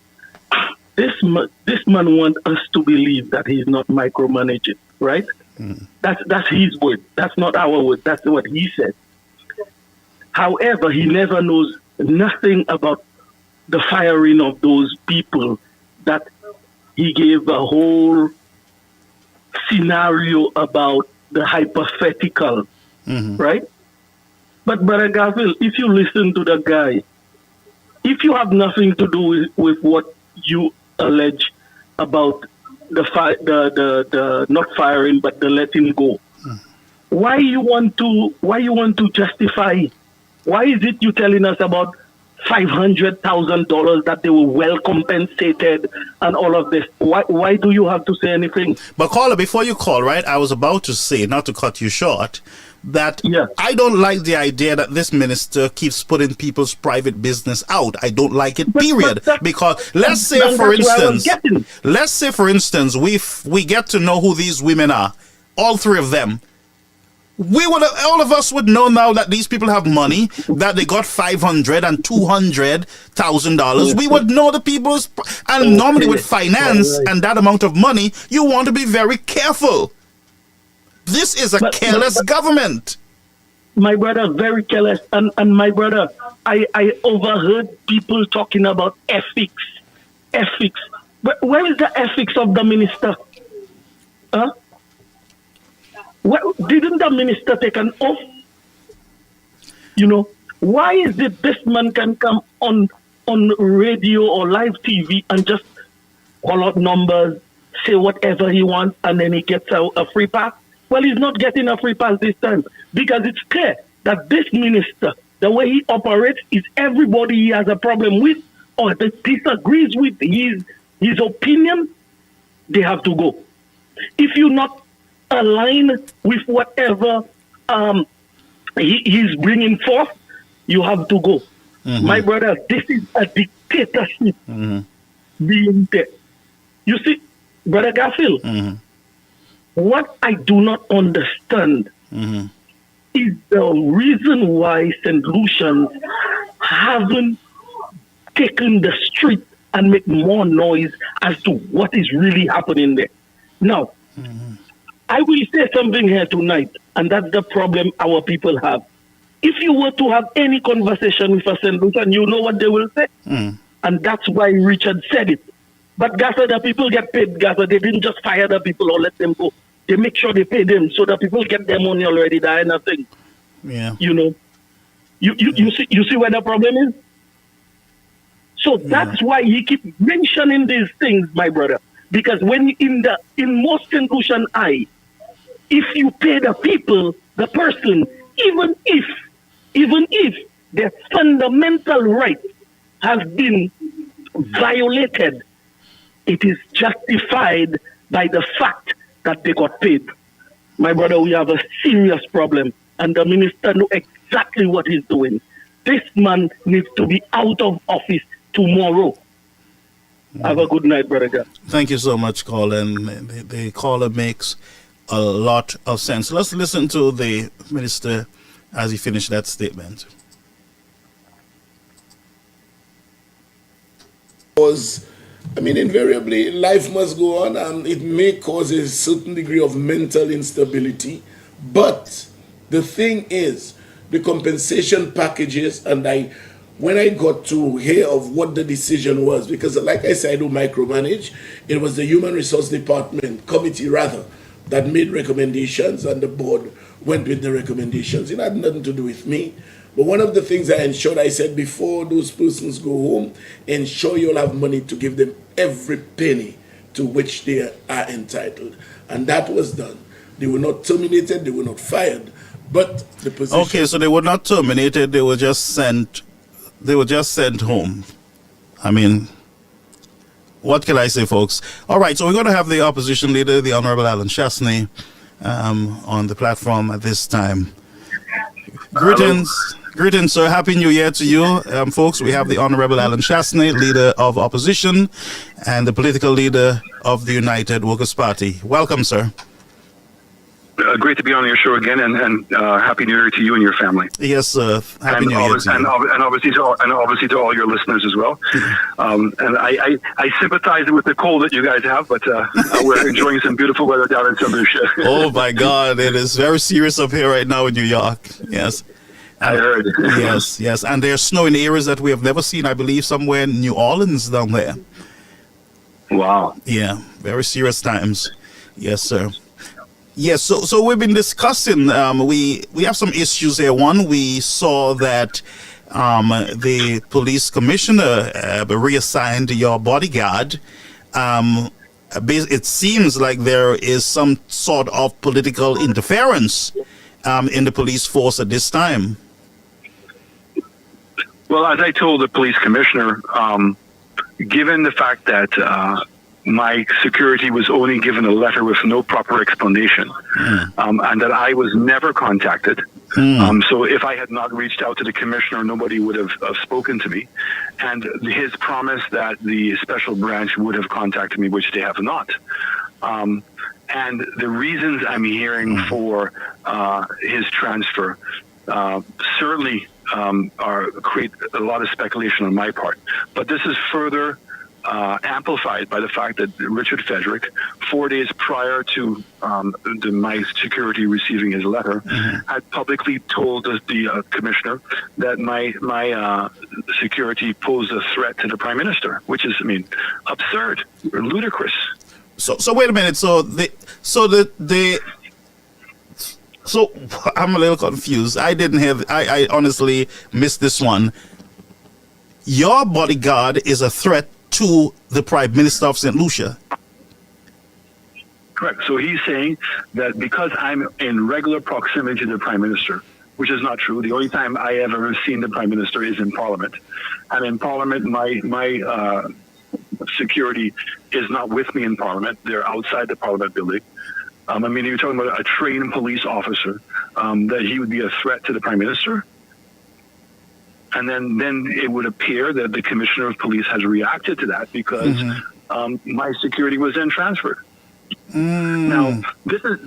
This man wants us to believe that he's not micromanaging, right? Mm. That's his word. That's not our word. That's what he said. However, he never knows nothing about the firing of those people, that he gave a whole scenario about the hypothetical, right? But Brother Garfield, if you listen to the guy, if you have nothing to do with what you allege about the not firing but the letting go, why you want to justify? Why is it you telling us about $500,000 that they were well compensated and all of this? Why do you have to say anything? But caller, before you call, right, I was about to say, not to cut you short, that I don't like the idea that this minister keeps putting people's private business out. I don't like it, period. Because let's say, for instance, we get to know who these women are, all three of them. All of us would know now that these people have money, that they got $500,000 and $200,000. We would know the people's, and normally with finance and that amount of money, you want to be very careful. This is a careless government. My brother, very careless. And my brother, I overheard people talking about ethics. Ethics. Where is the ethics of the minister? Huh? Didn't the minister take an oath? You know, why is it this man can come on radio or live TV and just call out numbers, say whatever he wants, and then he gets a free pass? Well, he's not getting a free pass this time, because it's clear that this minister, the way he operates, is everybody he has a problem with or that disagrees with his opinion, they have to go. If you not align with whatever he's bringing forth, you have to go. My brother, this is a dictatorship being there. You see, Brother Garfield, what I do not understand is the reason why St. Lucians haven't taken the street and make more noise as to what is really happening there. Now, I will say something here tonight, and that's the problem our people have. If you were to have any conversation with a St. Lucian, you know what they will say. And that's why Richard said it. But Gaza, the people get paid, Gaza. They didn't just fire the people or let them go. They make sure they pay them, so the people get their money already, that kind of thing. Yeah. You know, you see where the problem is? So that's why he keep mentioning these things, my brother. Because when in most St. eye, if you pay the people, the person, even if their fundamental right has been violated, it is justified by the fact that they got paid. My brother, we have a serious problem, and the minister knows exactly what he's doing. This man needs to be out of office tomorrow. Have a good night, brother. Thank you so much, Colin. The caller makes a lot of sense. Let's listen to the minister as he finished that statement. Because, invariably, life must go on, and it may cause a certain degree of mental instability. But the thing is, the compensation packages, and when I got to hear of what the decision was, because like I said, I do micromanage, it was the Human Resource Department committee, that made recommendations, and the board went with the recommendations. It had nothing to do with me. But one of the things I ensured, I said, before those persons go home, ensure you'll have money to give them every penny to which they are entitled. And that was done. They were not terminated, they were not fired, but the position... Okay, so they were not terminated, they were just sent home. What can I say, folks? All right, so we're going to have the opposition leader, the Honorable Alan Chastney, on the platform at this time. Greetings, sir. Happy New Year to you, folks. We have the Honorable Alan Chastney, leader of opposition and the political leader of the United Workers' Party. Welcome, sir. Great to be on your show again, and Happy New Year to you and your family. Yes, sir. Happy New Year to you. And obviously to all your listeners as well. And I sympathize with the cold that you guys have, but we're enjoying some beautiful weather down in St. Lucia. Oh my God, it is very serious up here right now in New York. Yes. I heard. Yes. And there's snow in areas that we have never seen, I believe, somewhere in New Orleans down there. Wow. Yeah, very serious times. Yes, sir. Yes, so we've been discussing, we have some issues here. One, we saw that the police commissioner reassigned your bodyguard. It seems like there is some sort of political interference in the police force at this time. Well, as I told the police commissioner, given the fact that my security was only given a letter with no proper explanation, and that I was never contacted. So if I had not reached out to the commissioner, nobody would have spoken to me. And his promise that the special branch would have contacted me, which they have not. And the reasons I'm hearing for his transfer certainly create a lot of speculation on my part. But this is further amplified by the fact that Richard Federick, 4 days prior to my security receiving his letter, had publicly told the commissioner that my security posed a threat to the Prime Minister, which is, absurd or ludicrous. So wait a minute. So I'm a little confused. I honestly missed this one. Your bodyguard is a threat to the Prime Minister of St. Lucia. Correct. So he's saying that because I'm in regular proximity to the Prime Minister, which is not true. The only time I ever seen the Prime Minister is in Parliament. And in Parliament, my security is not with me in Parliament. They're outside the Parliament building. You're talking about a trained police officer, that he would be a threat to the Prime Minister. And then it would appear that the Commissioner of Police has reacted to that because my security was then transferred. Now, this is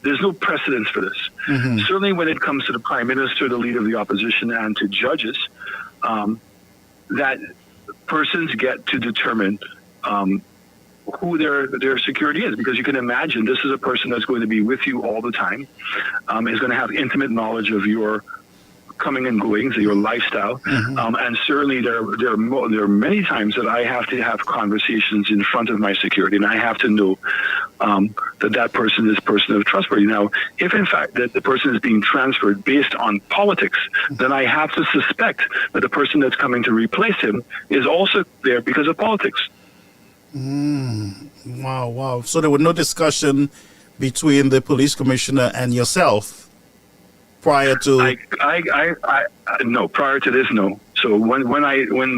there's no precedence for this. Certainly when it comes to the Prime Minister, the leader of the opposition, and to judges, that persons get to determine who their security is, because you can imagine this is a person that's going to be with you all the time, is going to have intimate knowledge of your coming and goings, your lifestyle, and certainly there are many times that I have to have conversations in front of my security, and I have to know that person is person of trustworthy. Now, if in fact that the person is being transferred based on politics, then I have to suspect that the person that's coming to replace him is also there because of politics. Wow. So there was no discussion between the police commissioner and yourself prior to... No, prior to this, no. So when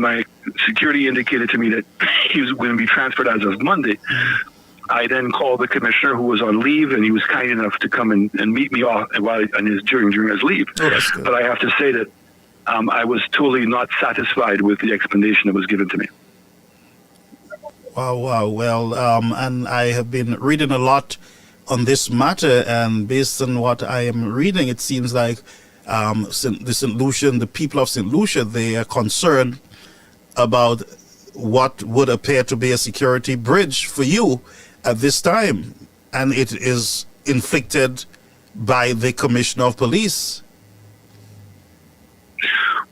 my security indicated to me that he was going to be transferred as of Monday, I then called the commissioner, who was on leave, and he was kind enough to come and meet me off during his leave. Oh, that's good. But I have to say that I was totally not satisfied with the explanation that was given to me. Wow. Well, and I have been reading a lot on this matter, and based on what I am reading, it seems like the people of St. Lucia, they are concerned about what would appear to be a security bridge for you at this time, and it is inflicted by the Commissioner of Police.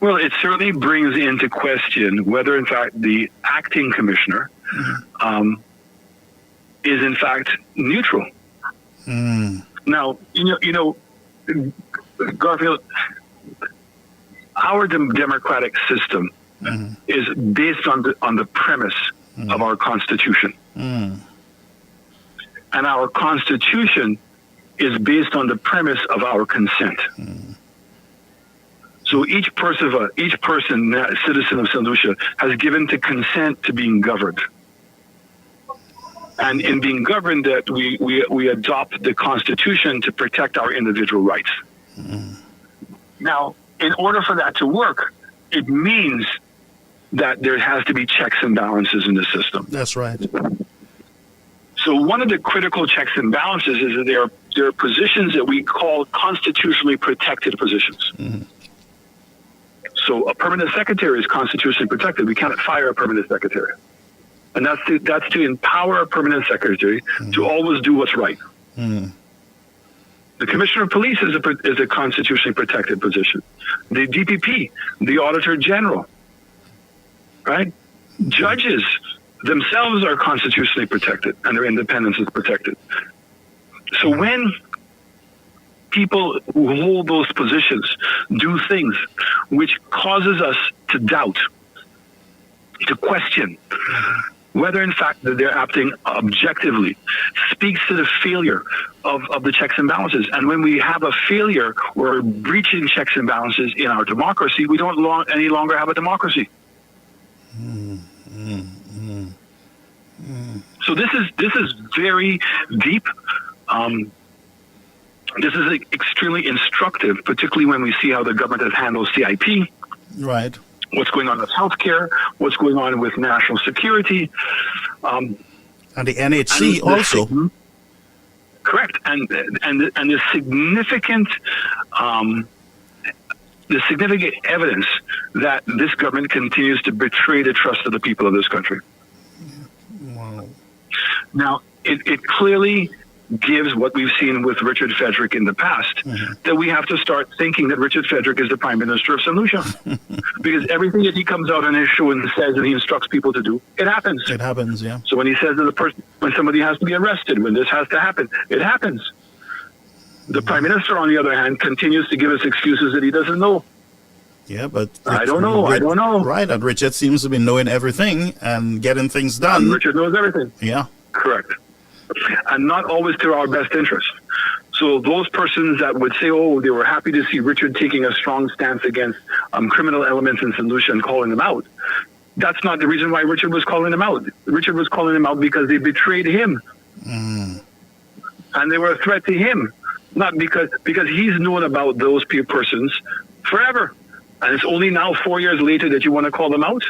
Well, it certainly brings into question whether, in fact, the acting commissioner is, in fact, neutral. Now, you know, Garfield, our democratic system is based on the premise of our Constitution. And our Constitution is based on the premise of our consent. So each person, citizen of St. Lucia, has given to consent to being governed. And in being governed, that we adopt the Constitution to protect our individual rights. Now, in order for that to work, it means that there has to be checks and balances in the system. That's right. So one of the critical checks and balances is that there are positions that we call constitutionally protected positions. So a permanent secretary is constitutionally protected. We cannot fire a permanent secretary. And that's to empower a permanent secretary to always do what's right. The Commissioner of Police is a constitutionally protected position. The DPP, the Auditor General, right? Judges themselves are constitutionally protected, and their independence is protected. So when people who hold those positions do things which causes us to doubt, to question whether in fact that they're acting objectively, speaks to the failure of the checks and balances. And when we have a failure or breaching checks and balances in our democracy, we don't any longer have a democracy. So this is very deep. This is extremely instructive, particularly when we see how the government has handled CIP. Right. What's going on with healthcare, what's going on with national security. And the NHC also. Correct. And the significant evidence that this government continues to betray the trust of the people of this country. Wow. Now, it clearly gives what we've seen with Richard Frederick in the past, that we have to start thinking that Richard Frederick is the Prime Minister of St. Lucia. Because everything that he comes out on his show and says and he instructs people to do, it happens. It happens, yeah. So when he says that when somebody has to be arrested, when this has to happen, it happens. The Prime Minister, on the other hand, continues to give us excuses that he doesn't know. Yeah, but... I don't know. Right, and Richard seems to be knowing everything and getting things done. And Richard knows everything. Yeah. Correct. And not always to our best interest. So those persons that would say, oh, they were happy to see Richard taking a strong stance against criminal elements in St. Lucia and calling them out, that's not the reason why Richard was calling them out. Richard was calling them out because they betrayed him. And they were a threat to him, not because he's known about those persons forever. And it's only now 4 years later that you want to call them out?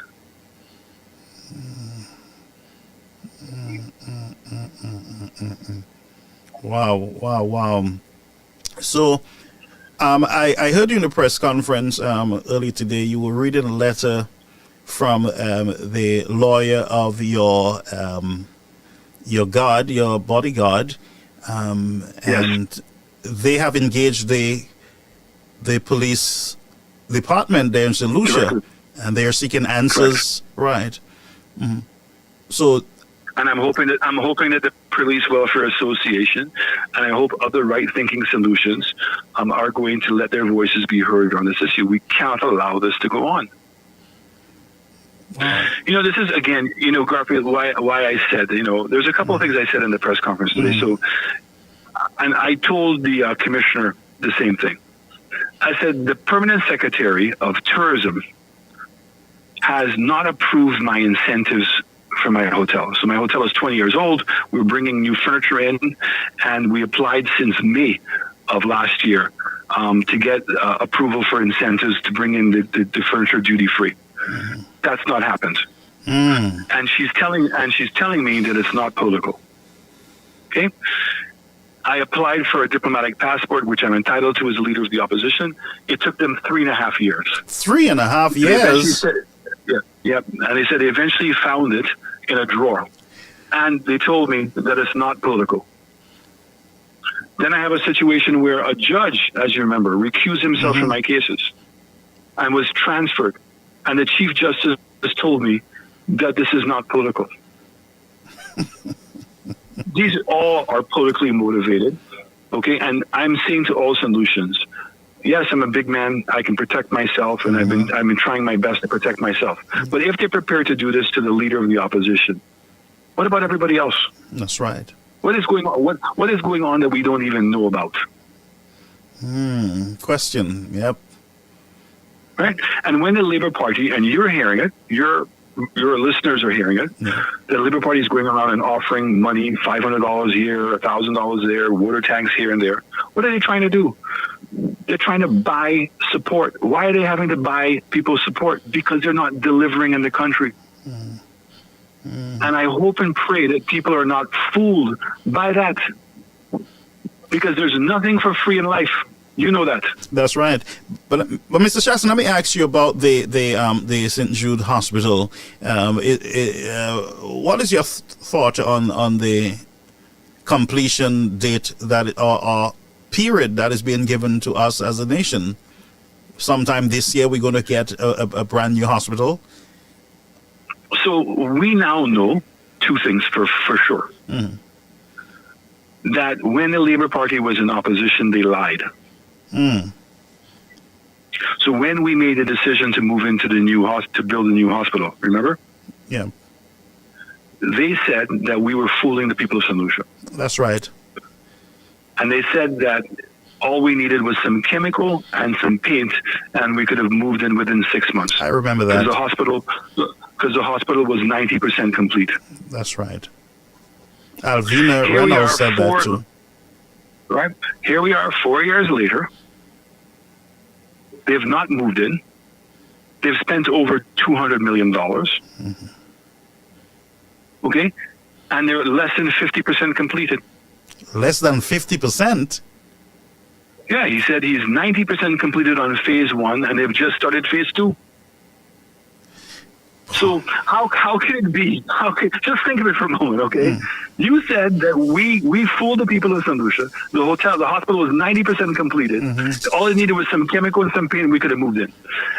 Wow. So, I heard you in a press conference earlier today. You were reading a letter from the lawyer of your bodyguard, and they have engaged the police department there in St. Lucia, and they are seeking answers. Correct. Right. So, And I'm hoping that the Police Welfare Association and I hope other right-thinking solutions are going to let their voices be heard on this issue. We can't allow this to go on. Wow. This is, again, Garfield, why I said, there's a couple of things I said in the press conference today. So, and I told the commissioner the same thing. I said, the permanent secretary of tourism has not approved my incentives for my hotel. So my hotel is 20 years old. We're bringing new furniture in, and we applied since May of last year to get approval for incentives to bring in the furniture duty free. That's not happened. And she's telling me that it's not political. Okay? I applied for a diplomatic passport, which I'm entitled to as a leader of the opposition. It took them 3.5 years. 3.5 years? Yep. And they said they eventually found it in a drawer. And they told me that it's not political. Then I have a situation where a judge, as you remember, recused himself from my cases and was transferred. And the Chief Justice has told me that this is not political. These all are politically motivated, okay? And I'm saying to all solutions, yes, I'm a big man. I can protect myself, and I've been trying my best to protect myself. But if they're prepared to do this to the leader of the opposition, what about everybody else? That's right. What is going on? What is going on that we don't even know about? Question. Yep. Right? And when the Labour Party, and you're hearing it, your listeners are hearing it, the Labour Party is going around and offering money, $500 here, $1,000 there, water tanks here and there. What are they trying to do? They're trying to buy support. Why are they having to buy people's support? Because they're not delivering in the country. And I hope and pray that people are not fooled by that. Because there's nothing for free in life. You know that. That's right. But Mr. Shaston, let me ask you about the St. Jude Hospital. What is your thought on the completion date that or period that is being given to us as a nation? Sometime this year we're going to get a brand new hospital. So we now know two things for sure. That when the Labour Party was in opposition, they lied. So when we made a decision to move into the new to build a new hospital, remember? Yeah. They said that we were fooling the people of St. Lucia. That's right. And they said that all we needed was some chemical and some paint, and we could have moved in within 6 months. I remember that. Because the hospital was 90% complete. That's right. Alvina Reynolds said that too. Right? Here we are 4 years later. They've not moved in. They've spent over $200 million. Okay? And they're less than 50% completed. Less than 50%? Yeah, he said he's 90% completed on phase 1, and they've just started phase 2. So how can it be? Just think of it for a moment, okay? You said that we fooled the people of St. Lucia. The hospital was 90% completed. All it needed was some chemical and some paint, and we could have moved in.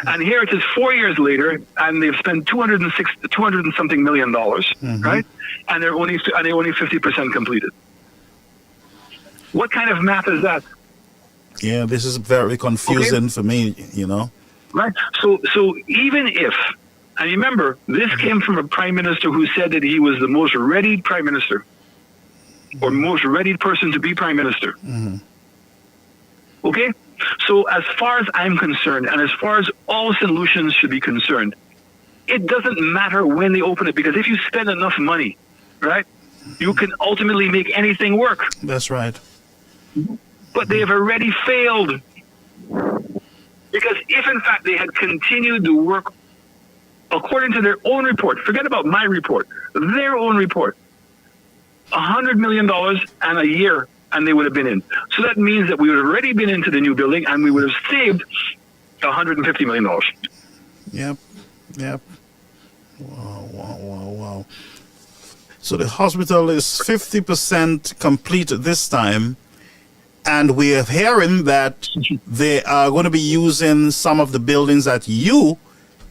And here it is 4 years later, and they've spent $200 and something million, right? And they're only 50% completed. What kind of math is that? Yeah, this is very confusing for me, Right. So even if. And remember, this came from a prime minister who said that he was the most ready prime minister, or most ready person to be prime minister. Okay? So as far as I'm concerned, and as far as all St. Lucians should be concerned, it doesn't matter when they open it, because if you spend enough money, right, you can ultimately make anything work. That's right. But they have already failed. Because if in fact they had continued to work according to their own report, forget about my report, their own report, $100 million and a year, and they would have been in. So that means that we would have already been into the new building, and we would have saved $150 million. Yep. Wow. So the hospital is 50% complete this time, and we are hearing that they are going to be using some of the buildings that you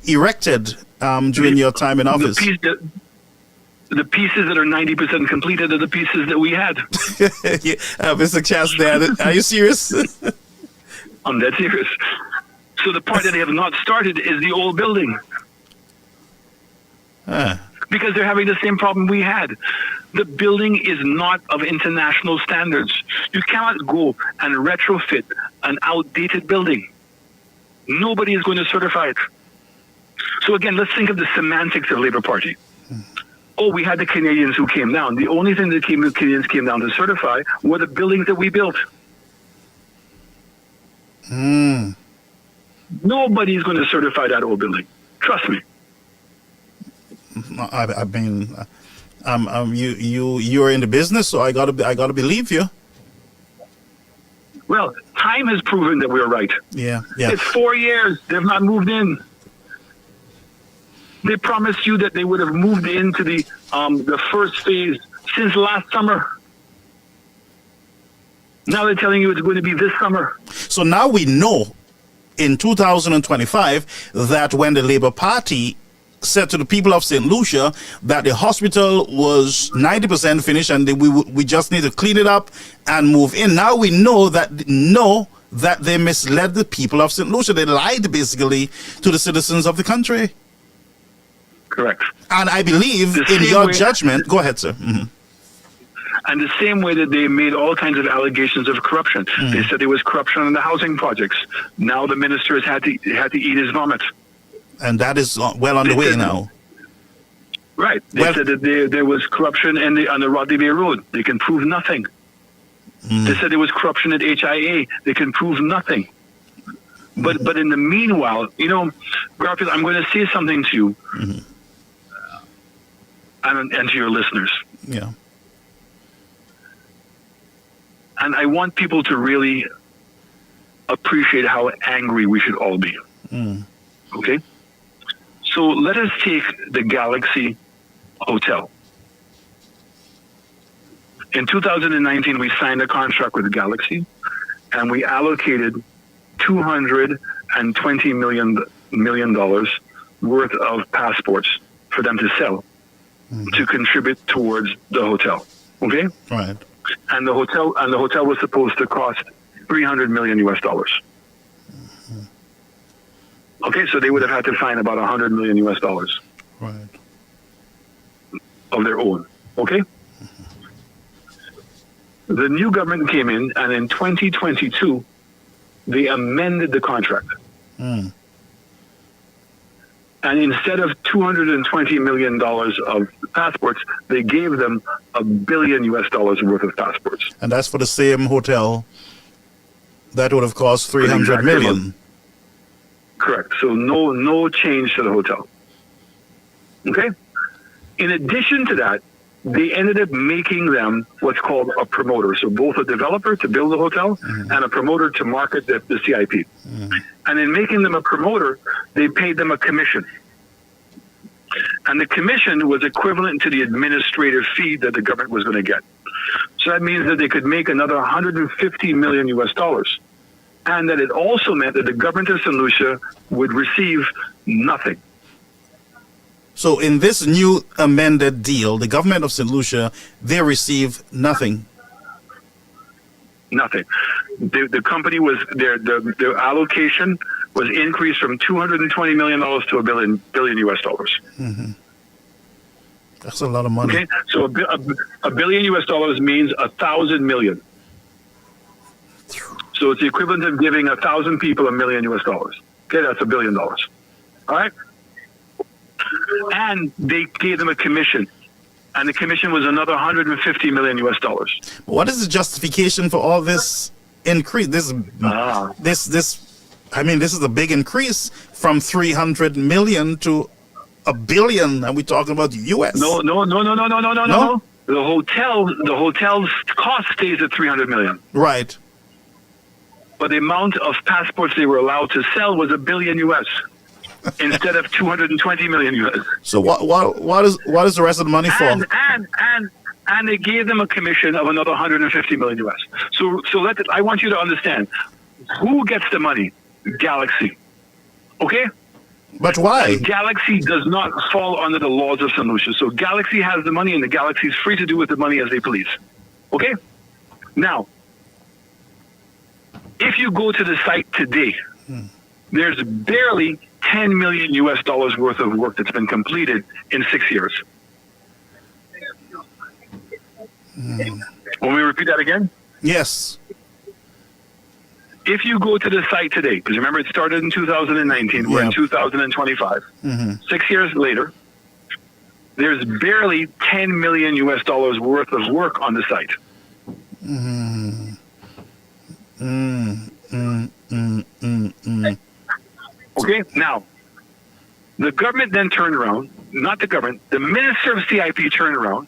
erected during your time in office. the pieces that are 90% completed are the pieces that we had. Mr. Chastain, are you serious? I'm dead serious. So the part that they have not started is the old building. Because they're having the same problem we had. The building is not of international standards. You cannot go and retrofit an outdated building. Nobody is going to certify it. So again, let's think of the semantics of Labour Party. Oh, we had the Canadians who came down. The only thing that the Canadians came down to certify were the buildings that we built. Nobody's going to certify that old building. Trust me. I mean, you're in the business, so I gotta believe you. Well, time has proven that we're right. Yeah. It's 4 years. They've not moved in. They promised you that they would have moved into the first phase since last summer. Now they're telling you it's going to be this summer. So now we know in 2025 that when the Labour Party said to the people of St. Lucia that the hospital was 90% finished and we just need to clean it up and move in. Now we know that they misled the people of St. Lucia. They lied basically to the citizens of the country. Correct. And I believe in your judgment, go ahead, sir. And the same way that they made all kinds of allegations of corruption. They said there was corruption in the housing projects. Now the minister has had to eat his vomit. And that is well on the way now. Right. They said that there was corruption on the Rodney Bay Road. They can prove nothing. They said there was corruption at HIA. They can prove nothing. But in the meanwhile, Garfield, I'm going to say something to you and to your listeners. Yeah. And I want people to really appreciate how angry we should all be. Okay? So let us take the Galaxy Hotel. In 2019, we signed a contract with Galaxy, and we allocated $220 million worth of passports for them to sell to contribute towards the hotel. Okay? Right. And the hotel was supposed to cost $300 million US. Okay, so they would have had to find about $100 million US. Right. Of their own. Okay? The new government came in, and in 2022, they amended the contract. And instead of $220 million of passports, they gave them $1 billion US worth of passports. And that's for the same hotel that would have cost $300 million. Correct. So no change to the hotel. Okay? In addition to that, they ended up making them what's called a promoter. So both a developer to build the hotel and a promoter to market the CIP. And in making them a promoter, they paid them a commission. And the commission was equivalent to the administrative fee that the government was going to get. So that means that they could make another $150 million US. And that it also meant that the government of St. Lucia would receive nothing. So in this new amended deal, the government of St. Lucia, they receive nothing. Nothing. The company was their allocation was increased from $220 million to $1 billion US. That's a lot of money. Okay, so $1 billion US means 1,000 million. So it's the equivalent of giving 1,000 people $1 million US. Okay, that's $1 billion. All right. And they gave them a commission, and the commission was another $150 million US. What is the justification for all this increase? This is a big increase from 300 million to $1 billion, and we're talking about the US. No. The hotel's cost stays at 300 million. Right. But the amount of passports they were allowed to sell was $1 billion US. Instead of 220 million US. So what is the rest of the money for? And they gave them a commission of another 150 million US. So I want you to understand who gets the money. Galaxy. Okay? But why? And Galaxy does not fall under the laws of St. Lucia. So Galaxy has the money, and the Galaxy is free to do with the money as they please. Okay? Now, if you go to the site today, there's barely 10 million US dollars worth of work that's been completed in 6 years. Want me to repeat that again? Yes. If you go to the site today, because remember it started in 2019, we're in 2025. 6 years later, there's barely 10 million US dollars worth of work on the site. Okay, now, the government then turned around, not the government, the Minister of CIP turned around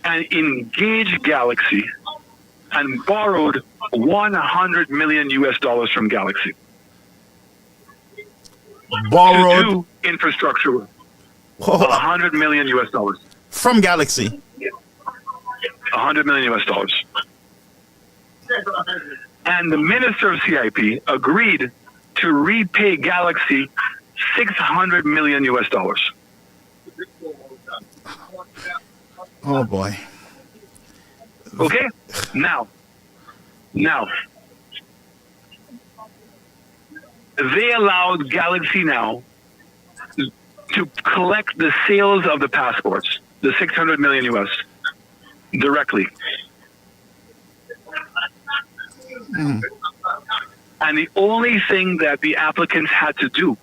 and engaged Galaxy and borrowed 100 million US dollars from Galaxy. Borrowed? To do infrastructure work. 100 million US dollars. From Galaxy? 100 million US dollars. And the Minister of CIP agreed to repay Galaxy 600 million US dollars. Oh boy. Okay? Now, they allowed Galaxy now to collect the sales of the passports, the 600 million US, directly. And the only thing that the applicants had to do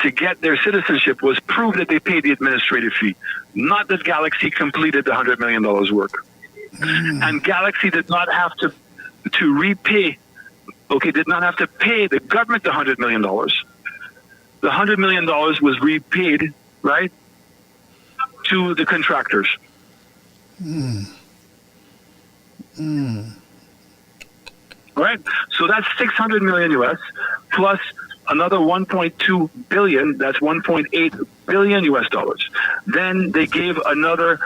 to get their citizenship was prove that they paid the administrative fee, not that Galaxy completed the $100 million work. And Galaxy did not have to repay, did not have to pay the government the $100 million. The $100 million was repaid, right, to the contractors. Right? So that's 600 million US plus another 1.2 billion, that's 1.8 billion US dollars. Then they gave another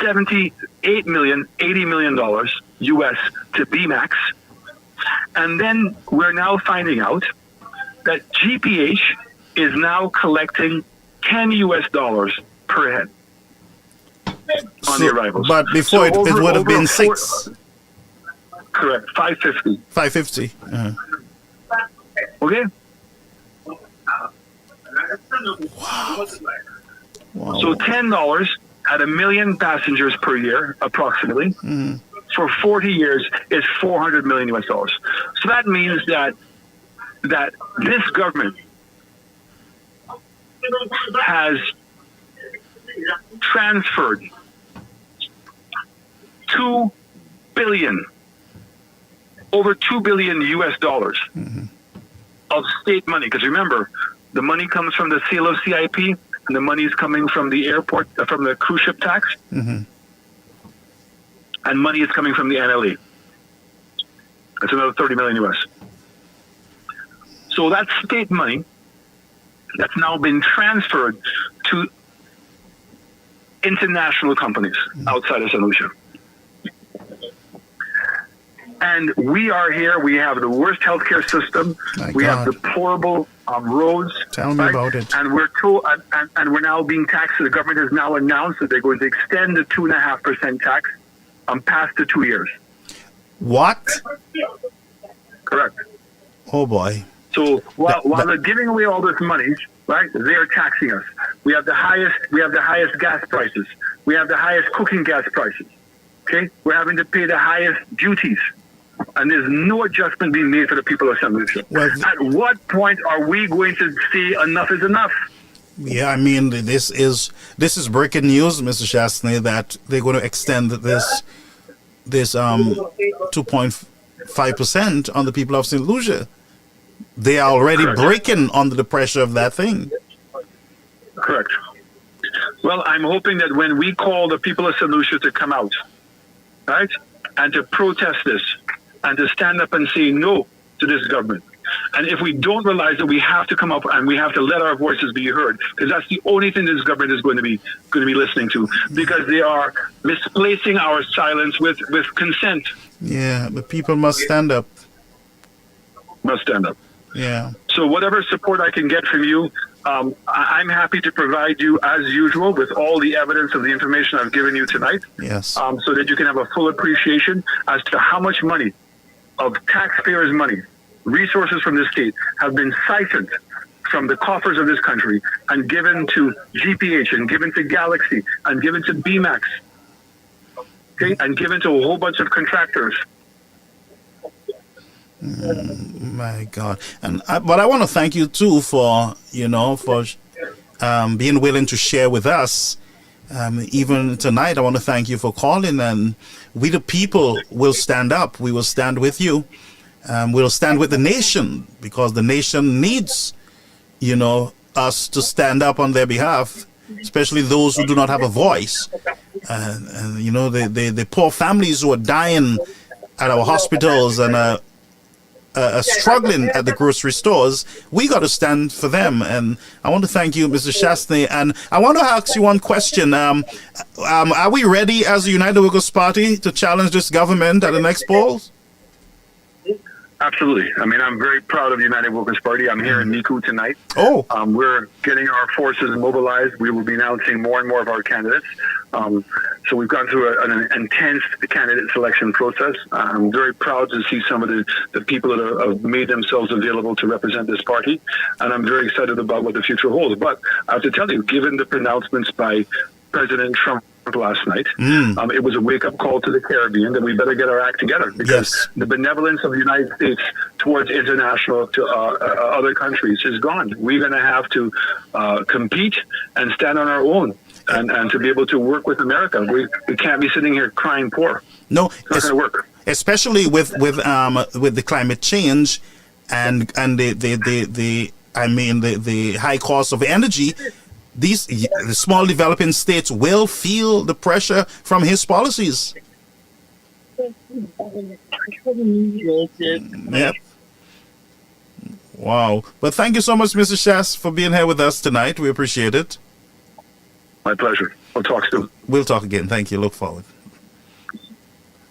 78 million, $80 million US to BMAX. And then we're now finding out that GPH is now collecting 10 US dollars per head on the arrivals. But before it would have been 6. Correct, 550. 550. Okay? Wow. So $10 at 1 million passengers per year, approximately, for 40 years is 400 million US dollars. So that means that this government has transferred 2 billion, over 2 billion US dollars of state money. Because remember, the money comes from the sale of CIP, and the money is coming from the airport, from the cruise ship tax, and money is coming from the NLE. That's another 30 million US. So that's state money that's now been transferred to international companies outside of St. Lucia. And we are here. We have the worst healthcare system. We have deplorable roads. Tell me about it. And we're and we're now being taxed. The government has now announced that they're going to extend the 2.5% tax past the 2 years. What? Correct. Oh boy. So while they're giving away all this money, right? They are taxing us. We have the highest gas prices. We have the highest cooking gas prices. Okay, we're having to pay the highest duties. And there's no adjustment being made for the people of St. Lucia. At what point are we going to say enough is enough? Yeah, I mean, this is breaking news, Mr. Chastney, that they're going to extend this 2.5% on the people of St. Lucia. They are already breaking under the pressure of that thing. Correct. Well, I'm hoping that when we call the people of St. Lucia to come out, right, and to protest this, and to stand up and say no to this government. And if we don't realize that we have to come up and we have to let our voices be heard, because that's the only thing this government is going to be listening to, because they are misplacing our silence with consent. Yeah, but people must stand up. Must stand up. Yeah. So whatever support I can get from you, I'm happy to provide you, as usual, with all the evidence of the information I've given you tonight. Yes. So that you can have a full appreciation as to how much money of taxpayers' money, resources from the state, have been siphoned from the coffers of this country and given to GPH and given to Galaxy and given to BMAX, okay, and given to a whole bunch of contractors. My God. But I want to thank you too for being willing to share with us. Even tonight, I want to thank you for calling, and we the people will stand up. We will stand with you. We'll stand with the nation, because the nation needs, us to stand up on their behalf, especially those who do not have a voice. The poor families who are dying at our hospitals and struggling at the grocery stores, we got to stand for them. And I want to thank you, Mr. Chastney. And I want to ask you one question. Are we ready as the United Workers' Party to challenge this government at the next polls? Absolutely. I mean, I'm very proud of the United Workers' Party. I'm here in Niku tonight. Oh. We're getting our forces mobilized. We will be announcing more and more of our candidates. So we've gone through an intense candidate selection process. I'm very proud to see some of the people that have made themselves available to represent this party. And I'm very excited about what the future holds. But I have to tell you, given the pronouncements by President Trump last night, it was a wake-up call to the Caribbean that we better get our act together, because the benevolence of the United States towards international to other countries is gone. We're going to have to compete and stand on our own, and to be able to work with America. We can't be sitting here crying poor. No, it's not going to work. Especially with the climate change and the high cost of energy. The small developing states will feel the pressure from his policies. Yep. Wow. But thank you so much, Mr. Shas, for being here with us tonight. We appreciate it. My pleasure. We'll talk soon. We'll talk again. Thank you. Look forward.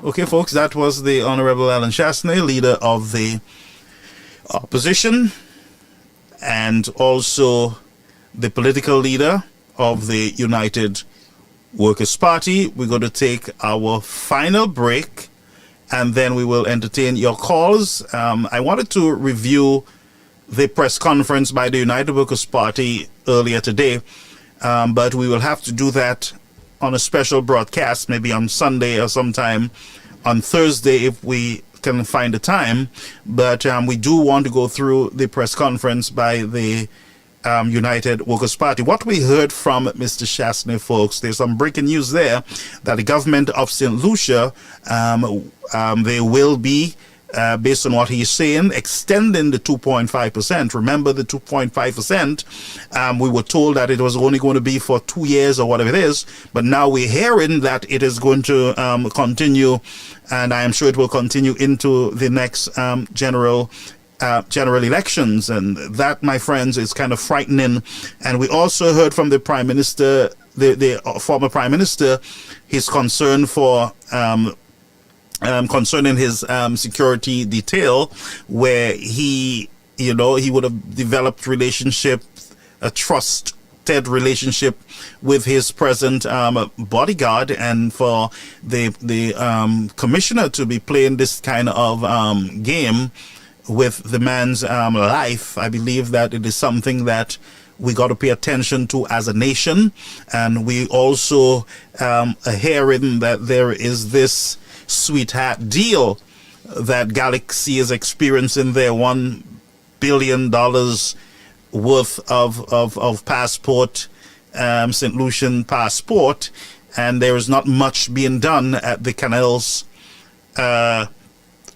Okay, folks, that was the Honorable Alan Chastney, leader of the opposition, and also the political leader of the United Workers' Party. We're going to take our final break, and then we will entertain your calls. I wanted to review the press conference by the United Workers' Party earlier today, but we will have to do that on a special broadcast, maybe on Sunday or sometime on Thursday if we can find the time. But we do want to go through the press conference by the United Workers' Party. What we heard from Mr. Chastney, folks, there's some breaking news there that the government of St. Lucia, they will be, based on what he's saying, extending the 2.5%. Remember the 2.5%, we were told that it was only going to be for 2 years or whatever it is, but now we're hearing that it is going to continue, and I am sure it will continue into the next general elections, and that, my friends, is kind of frightening. And we also heard from the Prime Minister, the former Prime Minister, his concern for concerning his security detail, where he would have developed a trusted relationship with his present bodyguard, and for the commissioner to be playing this kind of game with the man's life, I believe that it is something that we got to pay attention to as a nation. And we also are hearing that there is this sweetheart deal that Galaxy is experiencing their $1 billion worth of passport, St. Lucian passport, and there is not much being done at the Canals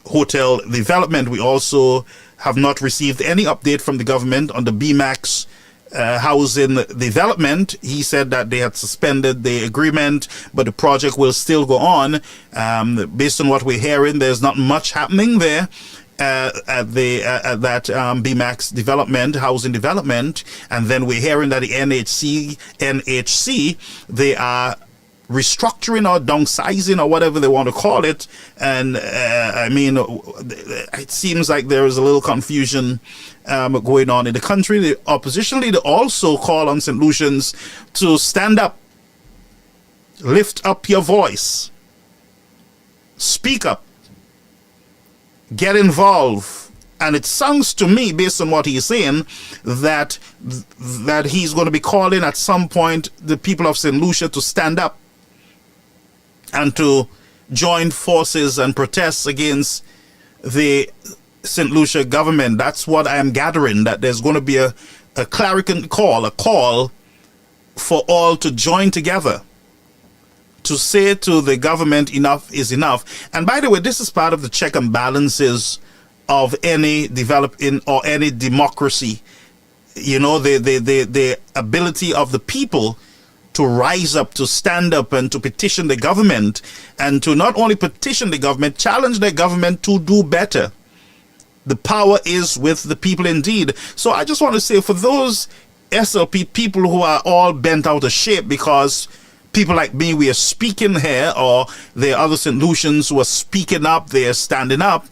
hotel development. We also have not received any update from the government on the BMAX housing development. He said that they had suspended the agreement, but the project will still go on. Based on what we're hearing, there's not much happening there at that BMAX development, housing development. And then we're hearing that the NHC, they are restructuring or downsizing or whatever they want to call it. And I mean, it seems like there is a little confusion going on in the country. The opposition leader also call on St. Lucians to stand up, lift up your voice, speak up, get involved. And it sounds to me, based on what he's saying, that he's going to be calling at some point the people of St. Lucia to stand up and to join forces and protest against the St. Lucia government. That's what I am gathering, that there's going to be a clarion call, a call for all to join together to say to the government, enough is enough. And by the way, this is part of the check and balances of any developing or any democracy. You know, the ability of the people to rise up, to stand up and to petition the government, and to not only petition the government, challenge the government to do better. The power is with the people indeed. So I just want to say, for those SLP people who are all bent out of shape because people like me, we are speaking here, or there are other St. Lucians who are speaking up, they are standing up,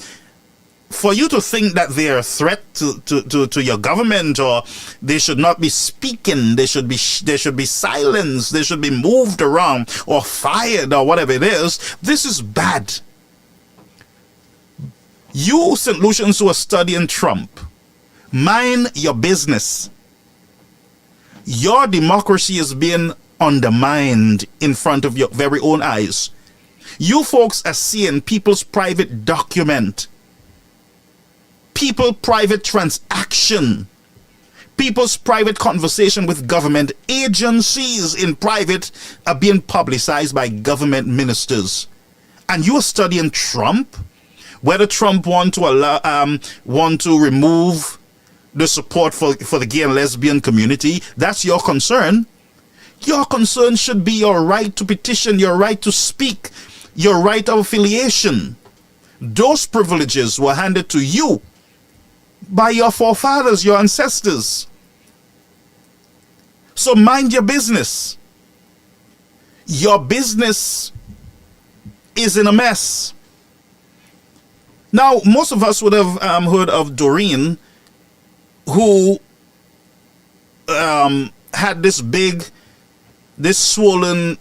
for you to think that they're a threat to your government, or they should not be speaking, they should be silenced, they should be moved around or fired or whatever it is, this is bad. You St. Lucians who are studying Trump, mind your business. Your democracy is being undermined in front of your very own eyes. You folks are seeing people's private document, people's private transaction, people's private conversation with government agencies in private are being publicized by government ministers. And you are studying Trump? Whether Trump want to remove the support for the gay and lesbian community, that's your concern. Your concern should be your right to petition, your right to speak, your right of affiliation. Those privileges were handed to you by your forefathers, your ancestors. So mind your business. Your business is in a mess. Now, most of us would have heard of Doreen, who had this swollen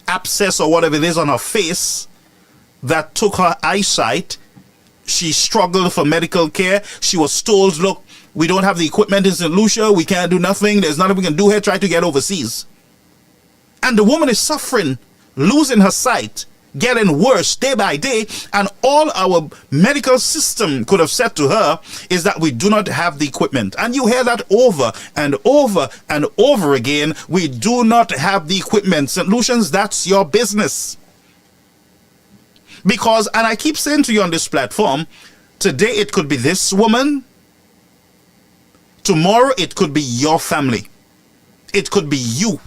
abscess or whatever it is on her face that took her eyesight. She struggled for medical care. She was told, look, we don't have the equipment in St. Lucia. We can't do nothing. There's nothing we can do here. Try to get overseas. And the woman is suffering, losing her sight, getting worse day by day. And all our medical system could have said to her is that we do not have the equipment. And you hear that over and over and over again. We do not have the equipment. St. Lucians, that's your business. Because, and I keep saying to you on this platform, today it could be this woman, tomorrow it could be your family, it could be you.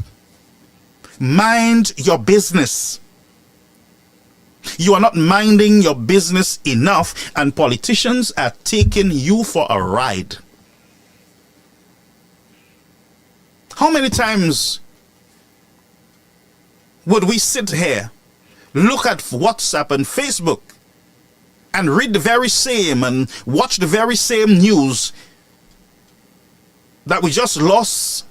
Mind your business. You are not minding your business enough, and politicians are taking you for a ride. How many times would we sit here, look at WhatsApp and Facebook, and read the very same and watch the very same news that we just lost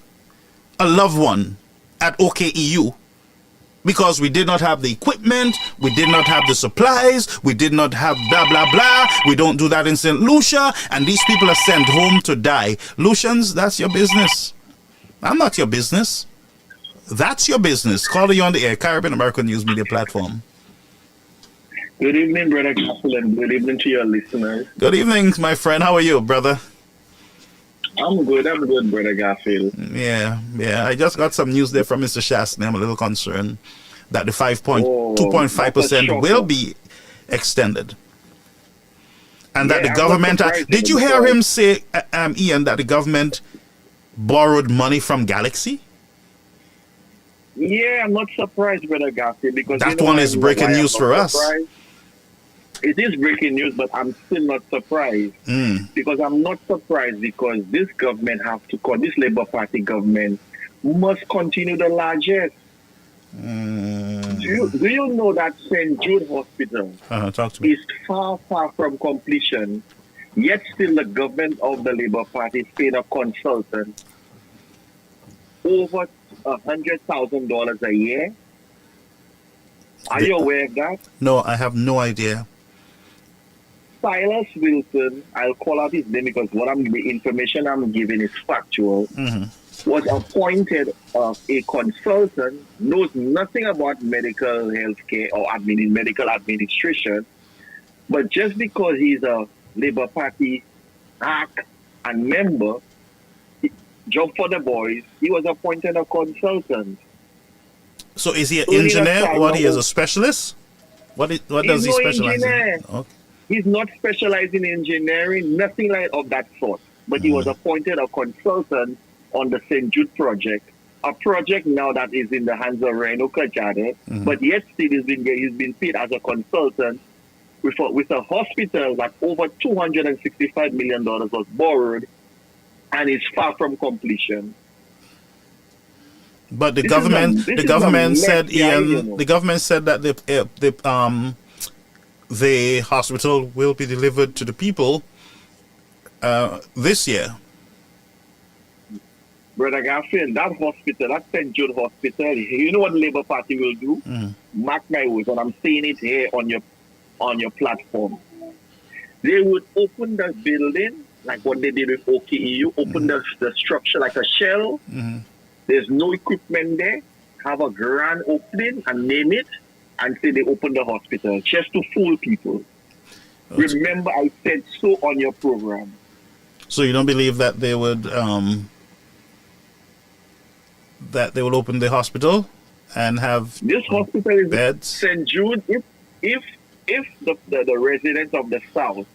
a loved one at OKEU because we did not have the equipment, we did not have the supplies, we did not have blah, blah, blah. We don't do that in St. Lucia, and these people are sent home to die. Lucians, that's your business. I'm not your business. That's your business. Calling you on the air, Caribbean American News Media Platform. Good evening, Brother Castle, and good evening to your listeners. Good evening, my friend. How are you, brother? I'm good, Brother Garfield. Yeah. I just got some news there from Mr. Shastney. I'm a little concerned that the 2.5% will be extended. And that the government... Did you hear him say, Ian, that the government borrowed money from Galaxy? Yeah, I'm not surprised, Brother Garfield, because... That one is breaking news for us. It is breaking news, but I'm still not surprised. Because I'm not surprised because this government have to call, this Labour Party government must continue the largest. Do you know that St. Jude Hospital Talk to me. is far, far from completion, yet still the government of the Labour Party is paying a consultant over $100,000 a year? Are you aware of that? No, I have no idea. Silas Wilson, I'll call out his name because the information I'm giving is factual, was appointed a consultant, knows nothing about medical healthcare or medical administration, but just because he's a Labour Party hack and member, job for the boys, he was appointed a consultant. So is he an engineer or he is a specialist? What does he specialize in? Okay. He's not specialized in engineering, nothing like of that sort. But he was appointed a consultant on the St. Jude project, a project now that is in the hands of Reno Kajade, but yet still he's been paid as a consultant with a hospital that over $265 million was borrowed and is far from completion. But the government said that the hospital will be delivered to the people this year. Brother Garfield, that hospital, that St. Jude Hospital, you know what the Labour Party will do? Mark my words, and I'm saying it here on your platform. They would open the building like what they did with OKEU, open the structure like a shell. There's no equipment there. Have a grand opening and name it and say they opened the hospital just to fool people. Remember, I said so on your program. So you don't believe that they would open the hospital and have this hospital is beds? St. Jude. If the residents of the South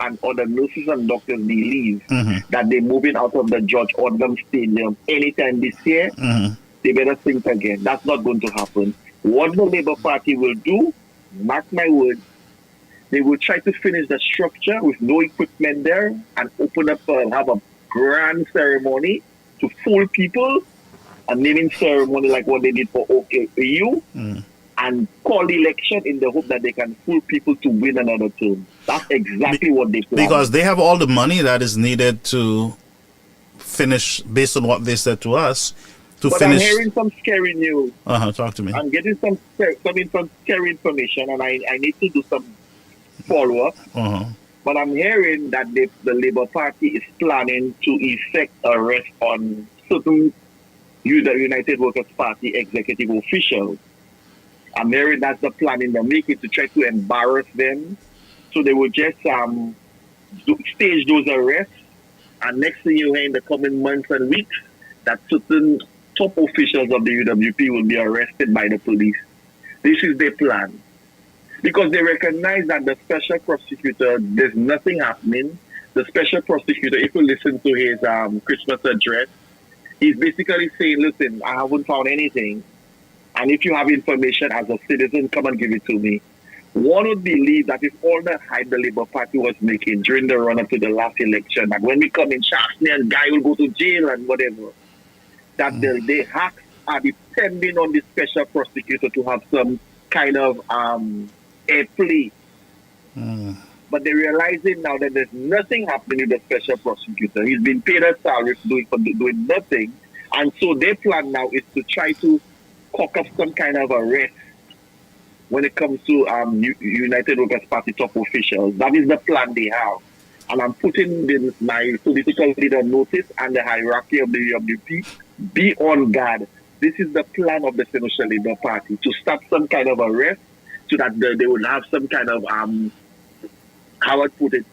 and other nurses and doctors believe that they're moving out of the George Odlum Stadium anytime this year, they better think again. That's not going to happen. What the Labour Party will do, mark my words, they will try to finish the structure with no equipment there and open up, have a grand ceremony to fool people, a naming ceremony like what they did for OKU, and call the election in the hope that they can fool people to win another term. That's exactly what they plan. Because they have all the money that is needed to finish, based on what they said to us, to but finish. I'm hearing some scary news. Talk to me. I'm getting some scary information, and I need to do some follow-up. But I'm hearing that the Labour Party is planning to effect arrest on certain United Workers' Party executive officials. I'm hearing that's the plan in the making to try to embarrass them. So they will just stage those arrests. And next thing you hear in the coming months and weeks, that certain top officials of the UWP will be arrested by the police. This is their plan. Because they recognize that the special prosecutor, there's nothing happening. The special prosecutor, if you listen to his Christmas address, he's basically saying, listen, I haven't found anything. And if you have information as a citizen, come and give it to me. One would believe that if all the hype the Labour Party was making during the run-up to the last election, that when we come in Shaftney and Guy will go to jail and whatever, that the hacks are depending on the special prosecutor to have some kind of airplay. But they're realizing now that there's nothing happening with the special prosecutor. He's been paid a salary for doing nothing. And so their plan now is to try to cock up some kind of arrest when it comes to United Workers' Party top officials. That is the plan they have. And I'm putting my political leader notice and the hierarchy of the UWP, be on guard. This is the plan of the Senator Labour Party, to start some kind of arrest so that they will have some kind of, how I put it,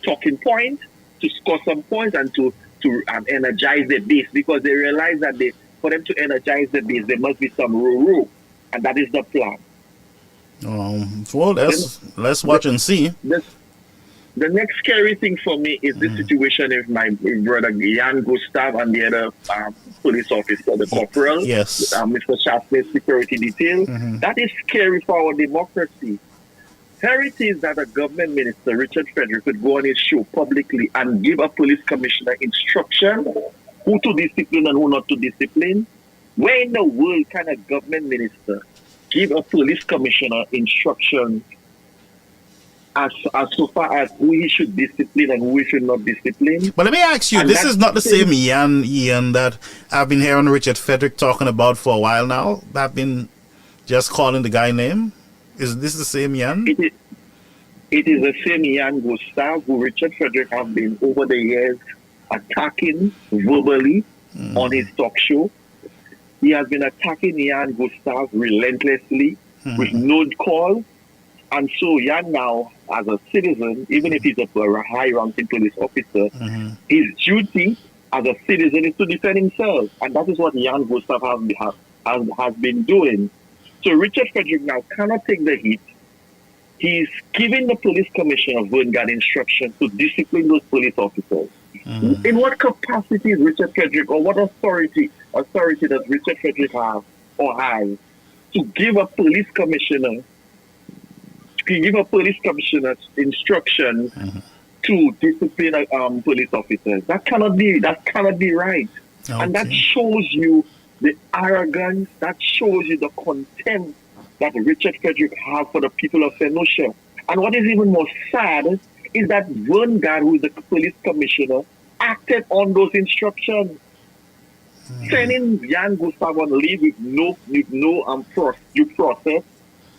talking point to score some points and to energize the base, because they realize that for them to energize the base, there must be some rule, and that is the plan. Well, let's watch and see. The next scary thing for me is the situation with my brother Jan Gustav and the other police officer, the corporal, Mr. Shaftney's security detail. That is scary for our democracy. Here it is that a government minister, Richard Frederick, could go on his show publicly and give a police commissioner instruction who to discipline and who not to discipline. Where in the world can a government minister give a police commissioner instructions as so far as who he should discipline and who he should not discipline? But let me ask you, And this that's is not the thing- same Ian that I've been hearing Richard Frederick talking about for a while now. I've been just calling the guy name. Is this the same Ian? It is the same Ian Gustav who Richard Frederick have been over the years attacking verbally on his talk show. He has been attacking Ian Gustav relentlessly with no cause. And so Ian now, as a citizen, even if he's a high-ranking police officer, his duty as a citizen is to defend himself. And that is what Ian Gustav has been doing. So Richard Frederick now cannot take the heat. He's giving the police commissioner Verne instructions to discipline those police officers. In what capacity is Richard Frederick, or what authority does Richard Frederick have or has to give a police commissioner instructions to discipline police officers? That cannot be right. Okay. And that shows you the arrogance, that shows you the contempt that Richard Frederick has for the people of St. Lucia. And what is even more sad is that Verne Garde, who is the police commissioner, acted on those instructions. Sending Jan Gustav on leave with no due process.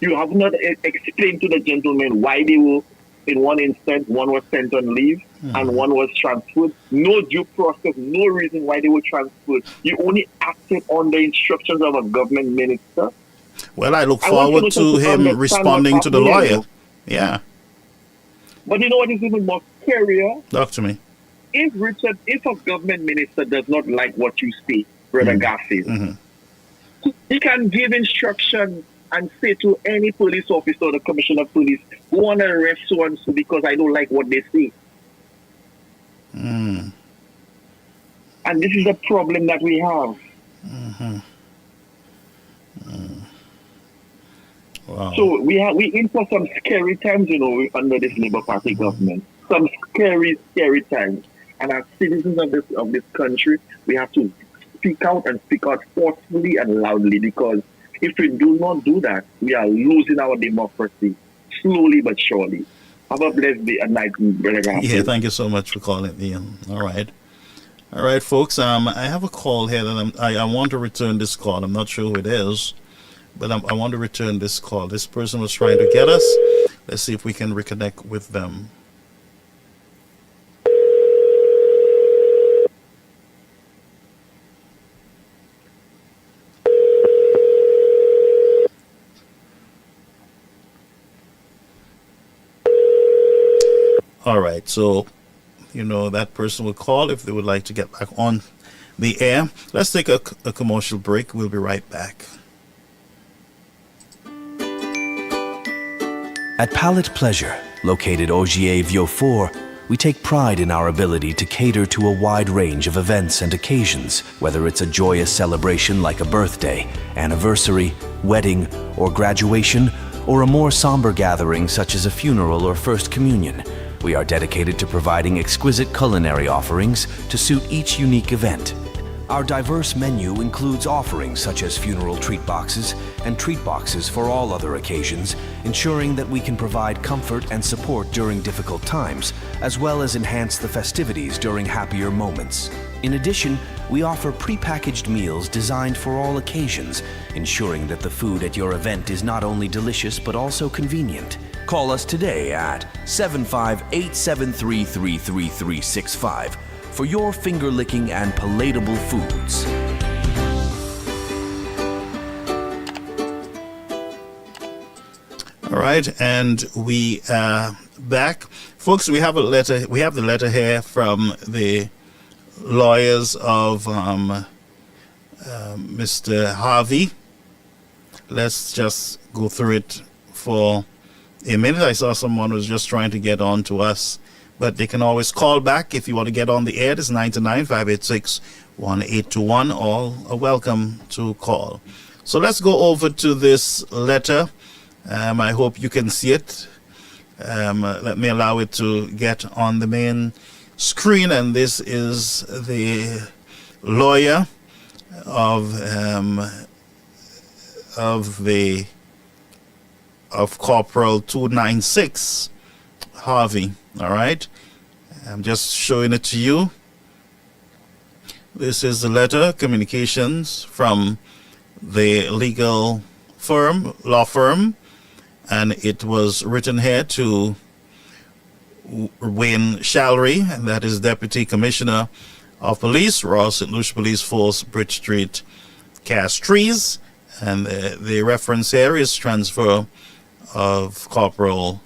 You have not explained to the gentlemen why they were, in one instance, one was sent on leave and one was transferred. No due process, no reason why they were transferred. You only acted on the instructions of a government minister. Well, I look forward to him responding to the lawyer. Yeah. But you know what is even more scarier? Talk to me. If a government minister does not like what you say, Brother Garfield, he can give instructions and say to any police officer or the commissioner of police, go on and arrest so and so because I don't like what they say. And this is a problem that we have. Wow. So we in for some scary times, under this Labour Party government. Some scary times. And as citizens of this country, we have to speak out forcefully and loudly, because if we do not do that, we are losing our democracy slowly but surely. Have a blessed day and night, Brother Garfield. Yeah, thank you so much for calling, Ian. All right, folks. I have a call here that I want to return this call. I'm not sure who it is, but I want to return this call. This person was trying to get us. Let's see if we can reconnect with them. All right, so, that person will call if they would like to get back on the air. Let's take a commercial break. We'll be right back. At Palette Pleasure, located Ogier Vieux Fort, we take pride in our ability to cater to a wide range of events and occasions, whether it's a joyous celebration like a birthday, anniversary, wedding, or graduation, or a more somber gathering such as a funeral or first communion. We are dedicated to providing exquisite culinary offerings to suit each unique event. Our diverse menu includes offerings such as funeral treat boxes and treat boxes for all other occasions, ensuring that we can provide comfort and support during difficult times, as well as enhance the festivities during happier moments. In addition, we offer prepackaged meals designed for all occasions, ensuring that the food at your event is not only delicious but also convenient. Call us today at 758-733-3365 for your finger-licking and palatable foods. All right, and we are back. Folks, we have a letter. We have the letter here from the lawyers of Mr. Harvey. Let's just go through it for a minute. I saw someone was just trying to get on to us, but they can always call back if you want to get on the air. It's 929-586-1821. All are welcome to call. So let's go over to this letter. I hope you can see it. Let me allow it to get on the main screen. And this is the lawyer of Corporal 296 Harvey. All right, I'm just showing it to you. This is the letter communications from the legal firm, law firm, and it was written here to Wayne Shallery, and that is Deputy Commissioner of Police, Royal St. Lucia Police Force, Bridge Street, Castries, and the reference here is transfer of Corporal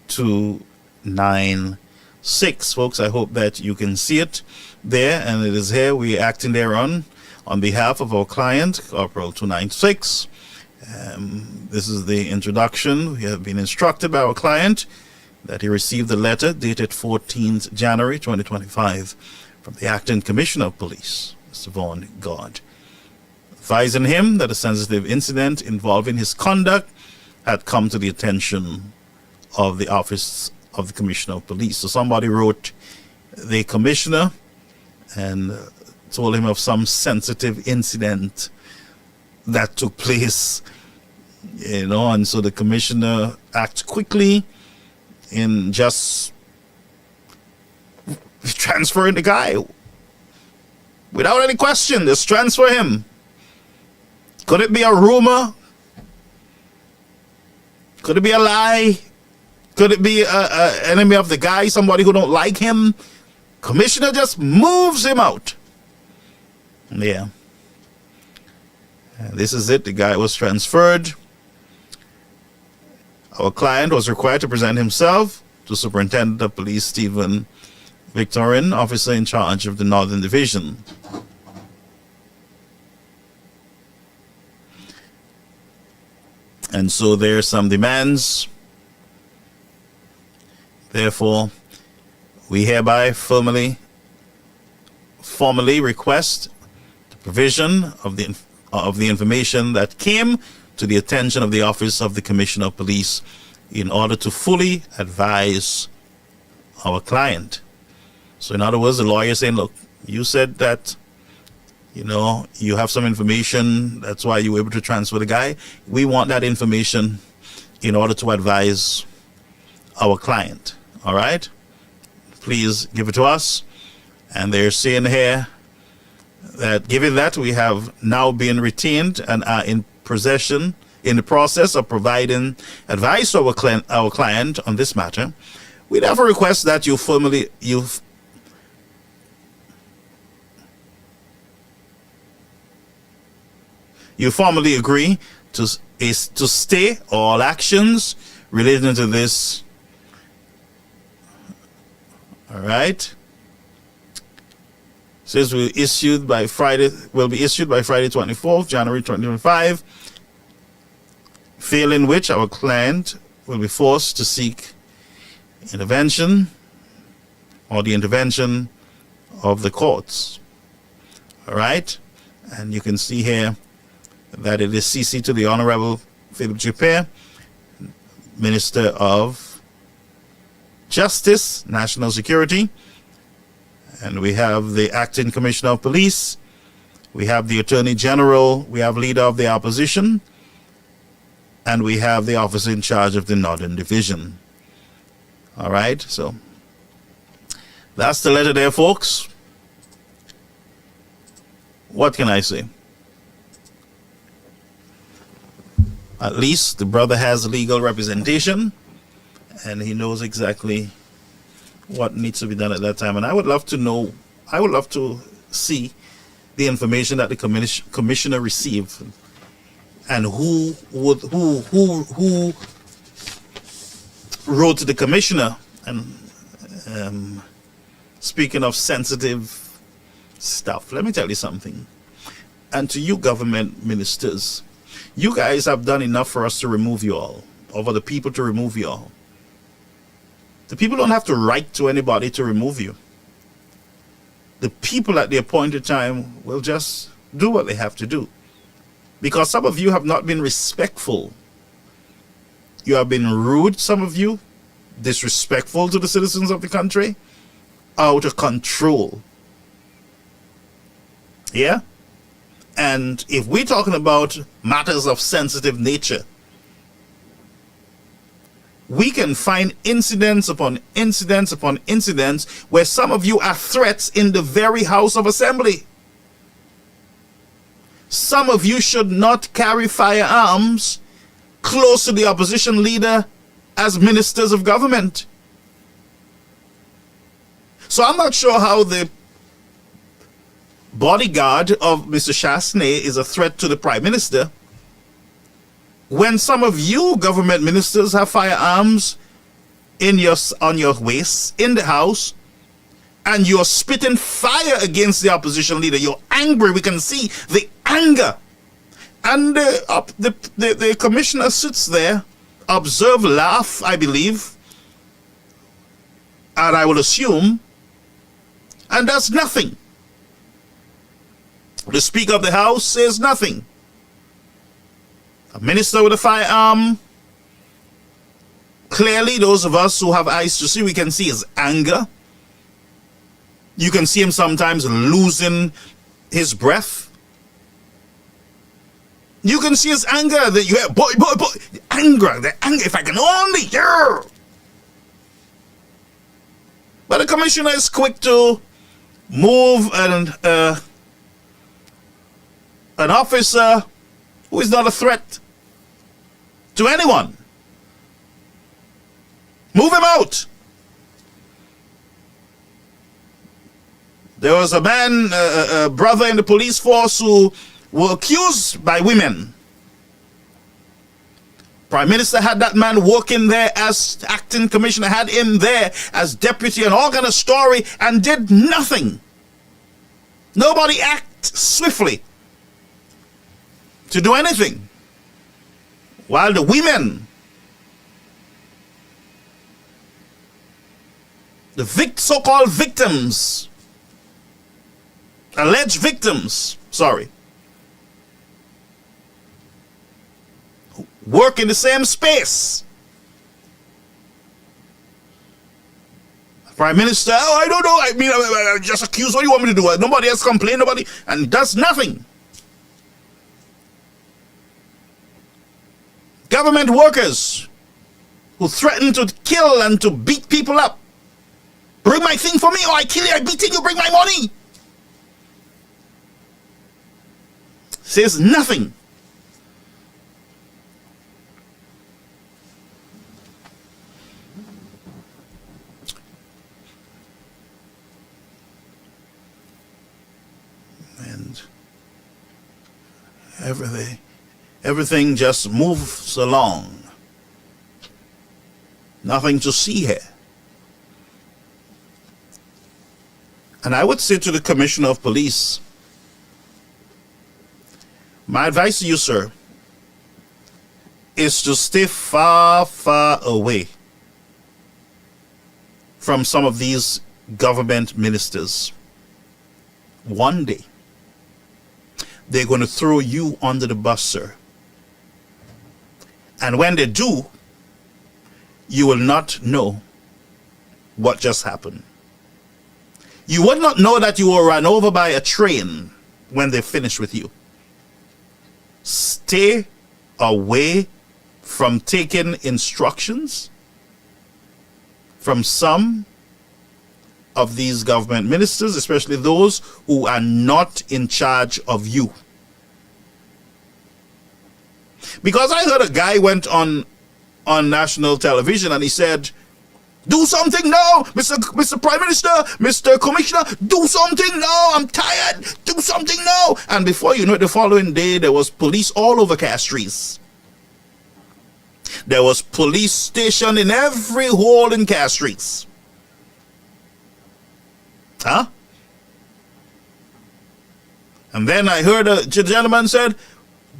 296. Folks, I hope that you can see it there, and it is here. We are acting thereon on behalf of our client, Corporal 296. This is the introduction. We have been instructed by our client that he received a letter dated 14th January 2025 from the Acting Commissioner of Police, Mr. Vaughn Garde, advising him that a sensitive incident involving his conduct had come to the attention of the Office of the Commissioner of Police. So somebody wrote the Commissioner and told him of some sensitive incident that took place, and so the Commissioner acted quickly in just transferring the guy without any question. Just transfer him. Could it be a rumor? Could it be a lie? Could it be an enemy of the guy, somebody who don't like him? Commissioner just moves him out. Yeah. And this is it. The guy was transferred. Our client was required to present himself to Superintendent of Police Stephen Victorin, officer in charge of the Northern Division. And so there are some demands. Therefore, we hereby formally request the provision of the information that came to the attention of the Office of the Commissioner of Police in order to fully advise our client. So in other words, the lawyer is saying, look, you said that, you have some information, that's why you were able to transfer the guy. We want that information in order to advise our client. All right? Please give it to us. And they're saying here that given that we have now been retained and are in the process of providing advice to our client on this matter, we therefore request that you formally agree to stay all actions relating to this. All right. Says will be issued by Friday 24th January 2025. Failing which, our client will be forced to seek intervention or the intervention of the courts. All right. And you can see here that it is CC to the Honorable Philip Juppé, Minister of Justice, National Security. And we have the Acting Commissioner of Police. We have the Attorney General. We have Leader of the Opposition. And we have the officer in charge of the Northern Division. All right, so that's the letter there, folks. What can I say? At least the brother has legal representation, and he knows exactly what needs to be done at that time. And I would love to see the information that the commissioner received, and who wrote to the commissioner. And speaking of sensitive stuff, let me tell you something. And to you government ministers, you guys have done enough for us to remove you all, or for the people to remove you all. The people don't have to write to anybody to remove you. The people at the appointed time will just do what they have to do. Because some of you have not been respectful. You have been rude, some of you, disrespectful to the citizens of the country, out of control. Yeah? And if we're talking about matters of sensitive nature, we can find incidents upon incidents upon incidents where some of you are threats in the very House of Assembly. Some of you should not carry firearms close to the opposition leader as ministers of government. So I'm not sure how the bodyguard of Mr. Chasney is a threat to the Prime Minister when some of you government ministers have firearms on your waists in the House, and you're spitting fire against the opposition leader. You're angry. We can see the anger. And the commissioner sits there, observe, laugh, I believe, and I will assume, and does nothing. The Speaker of the House says nothing. A minister with a firearm, clearly those of us who have eyes to see, we can see his anger. You can see him sometimes losing his breath. You can see his anger, that you have, boy, the anger, if I can only hear. But the commissioner is quick to move an officer who is not a threat to anyone. Move him out. There was a man, a brother in the police force who were accused by women. Prime Minister had that man working there as acting commissioner, had him there as deputy, and all kind of story, and did nothing. Nobody acted swiftly to do anything. While the women, the so-called victims, alleged victims, work in the same space. Prime Minister, I don't know, I just accused, what do you want me to do? Nobody else complained, and does nothing. Government workers who threaten to kill and to beat people up. Bring my thing for me, or I kill you, I beat you, bring my money. Says nothing. And everything just moves along. Nothing to see here. And I would say to the Commissioner of Police, my advice to you, sir, is to stay far, far away from some of these government ministers. One day, they're going to throw you under the bus, sir. And when they do, you will not know what just happened. You would not know that you were run over by a train when they finish with you. Stay away from taking instructions from some of these government ministers, especially those who are not in charge of you. Because I heard a guy went on national television and he said, do something now, Mr. Prime Minister, Mr. Commissioner, do something now, I'm tired, do something now. And before you know it, the following day, there was police all over Castries. There was police stationed in every hole in Castries. Huh? And then I heard a gentleman said,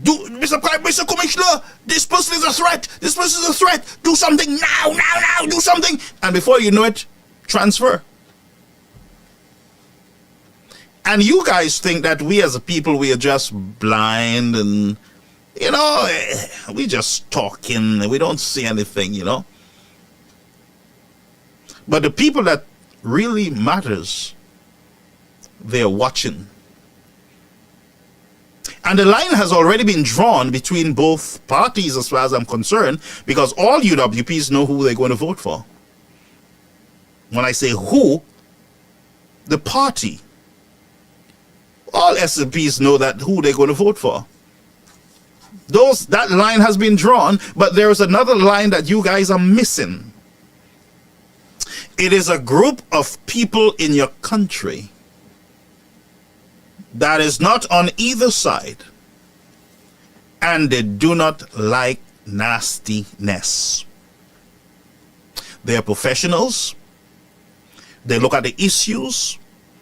Mr. Commissioner, this person is a threat. This person is a threat. Do something now, do something. And before you know it, transfer. And you guys think that we as a people, we are just blind and, we just talking. We don't see anything, But the people that really matters, they're watching. And the line has already been drawn between both parties as far as I'm concerned, because all UWPs know who they're going to vote for. When I say who, the party. All SLPs know that who they're going to vote for. That line has been drawn, but there is another line that you guys are missing. It is a group of people in your country that is not on either side, and they do not like nastiness. They are professionals. They look at the issues.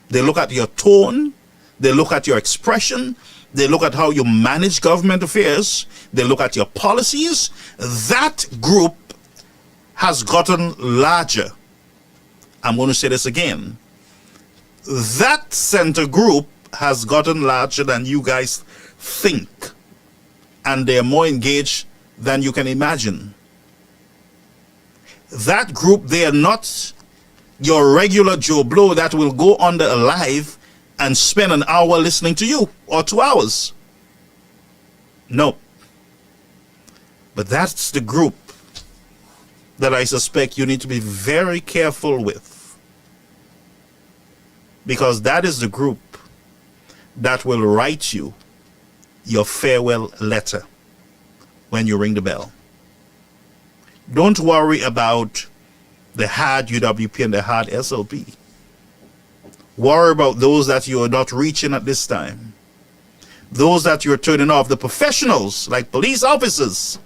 They look at your tone. They look at your expression. They look at how you manage government affairs. They look at your policies. That group has gotten larger. I'm going to say this again. That center group has gotten larger than you guys think. And they're more engaged than you can imagine. That group, they are not your regular Joe Blow that will go under a live and spend an hour listening to you, or 2 hours. No. But that's the group that I suspect you need to be very careful with. Because that is the group that will write you your farewell letter when you ring the bell. Don't worry about the hard UWP and the hard SLP. Worry about those that you are not reaching at this time. Those that you're turning off, the professionals like police officers,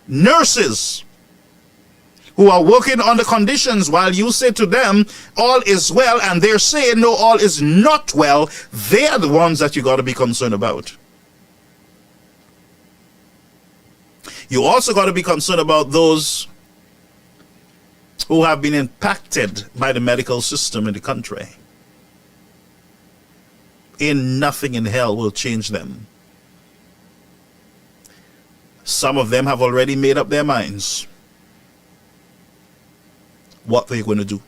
nurses, who are working under conditions while you say to them, all is well, and they're saying, no, all is not well. They are the ones that you got to be concerned about. You also got to be concerned about those who have been impacted by the medical system in the country. And nothing in hell will change them. Some of them have already made up their minds what they're going to do.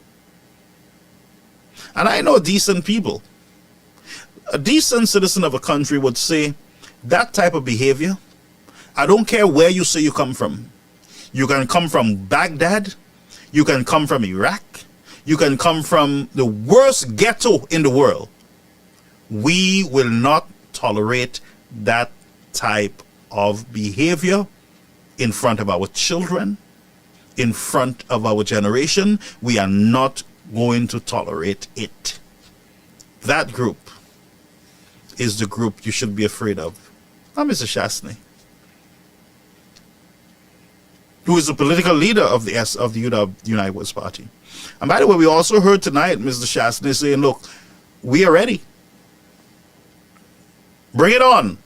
And I know decent people. A decent citizen of a country would say, that type of behavior, I don't care where you say you come from. You can come from Baghdad. You can come from Iraq. You can come from the worst ghetto in the world. We will not tolerate that type of behavior in front of our children, in front of our generation. We are not going to tolerate it. That group is the group you should be afraid of. I'm Mr. Shastney, who is the political leader of the United West Party. And by the way, we also heard tonight Mr. Shastney saying, look, we are ready. Bring it on.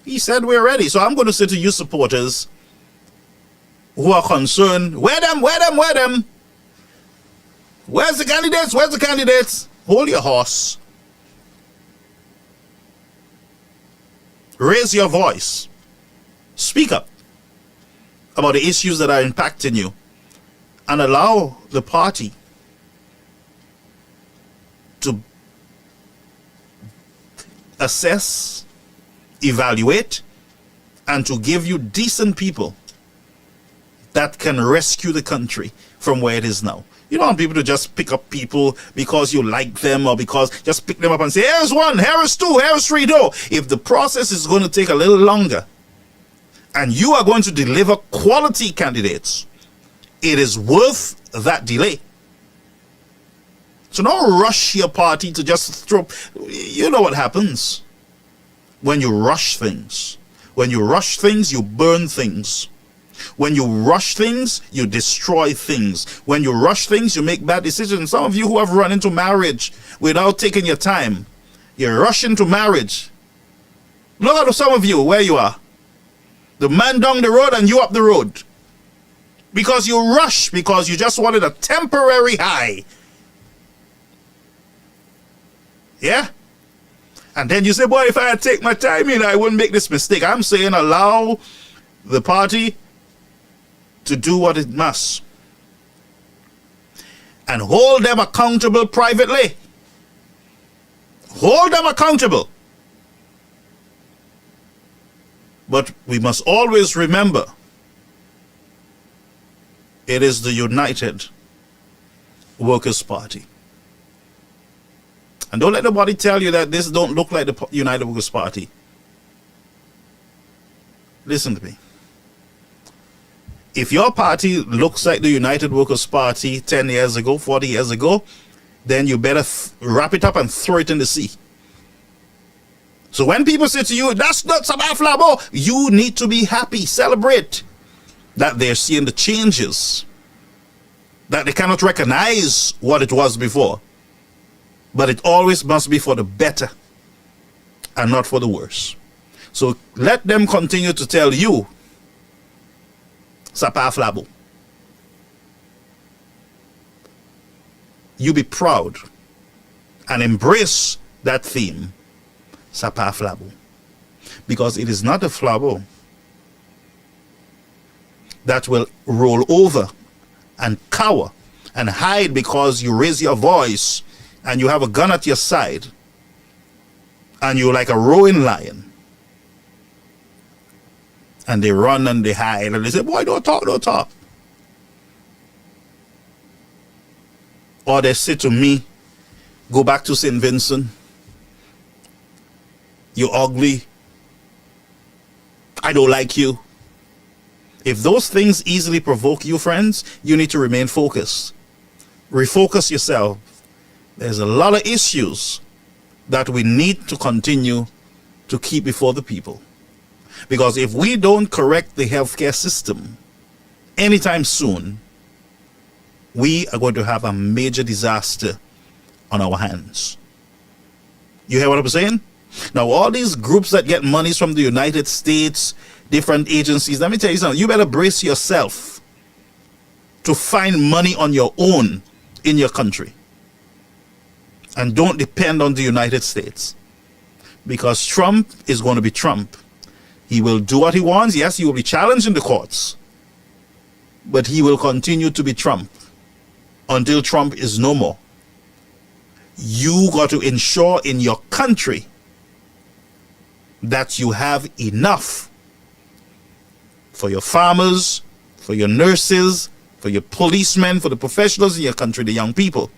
He said we're ready. So I'm going to say to you supporters who are concerned, where them? Where's the candidates? Hold your horse. Raise your voice. Speak up about the issues that are impacting you, and allow the party to assess, evaluate, and to give you decent people that can rescue the country from where it is now. You don't want people to just pick up people because you like them, or because just pick them up and say, here's one, here is two, here is three. No, if the process is going to take a little longer and you are going to deliver quality candidates, it is worth that delay. So don't rush your party to just throw. You know what happens when you rush things. When you rush things, you burn things. When you rush things, you destroy things. When you rush things, you make bad decisions. Some of you who have run into marriage without taking your time, you're rushing to marriage. Look at some of you, where you are. The man down the road and you up the road. Because you rush, because you just wanted a temporary high. Yeah? And then you say, boy, if I had take my time in, I wouldn't make this mistake. I'm saying allow the party to do what it must. And hold them accountable privately. Hold them accountable. But we must always remember, it is the United Workers' Party. And don't let nobody tell you that this don't look like the United Workers' Party. Listen to me. If your party looks like the United Workers' Party 10 years ago, 40 years ago, then you better wrap it up and throw it in the sea. So when people say to you, that's not Sabah Flabo, you need to be happy, celebrate that they're seeing the changes, that they cannot recognize what it was before. But it always must be for the better and not for the worse. So let them continue to tell you, Sabah Flabo. You be proud and embrace that theme, Sabah Flabo, because it is not a Flabo that will roll over and cower and hide because you raise your voice and you have a gun at your side and you're like a roaring lion, and they run and they hide and they say, boy, don't talk, don't talk. Or they say to me, go back to St. Vincent, you're ugly, I don't like you. If those things easily provoke you, friends, you need to remain focused. Refocus yourself. There's a lot of issues that we need to continue to keep before the people. Because if we don't correct the healthcare system anytime soon, we are going to have a major disaster on our hands. You hear what I'm saying? Now, all these groups that get monies from the United States, different agencies, let me tell you something. You better brace yourself to find money on your own in your country. And don't depend on the United States. Because Trump is going to be Trump. He will do what he wants. Yes, he will be challenged in the courts. But he will continue to be Trump until Trump is no more. You got to ensure in your country that you have enough for your farmers, for your nurses, for your policemen, for the professionals in your country, the young people,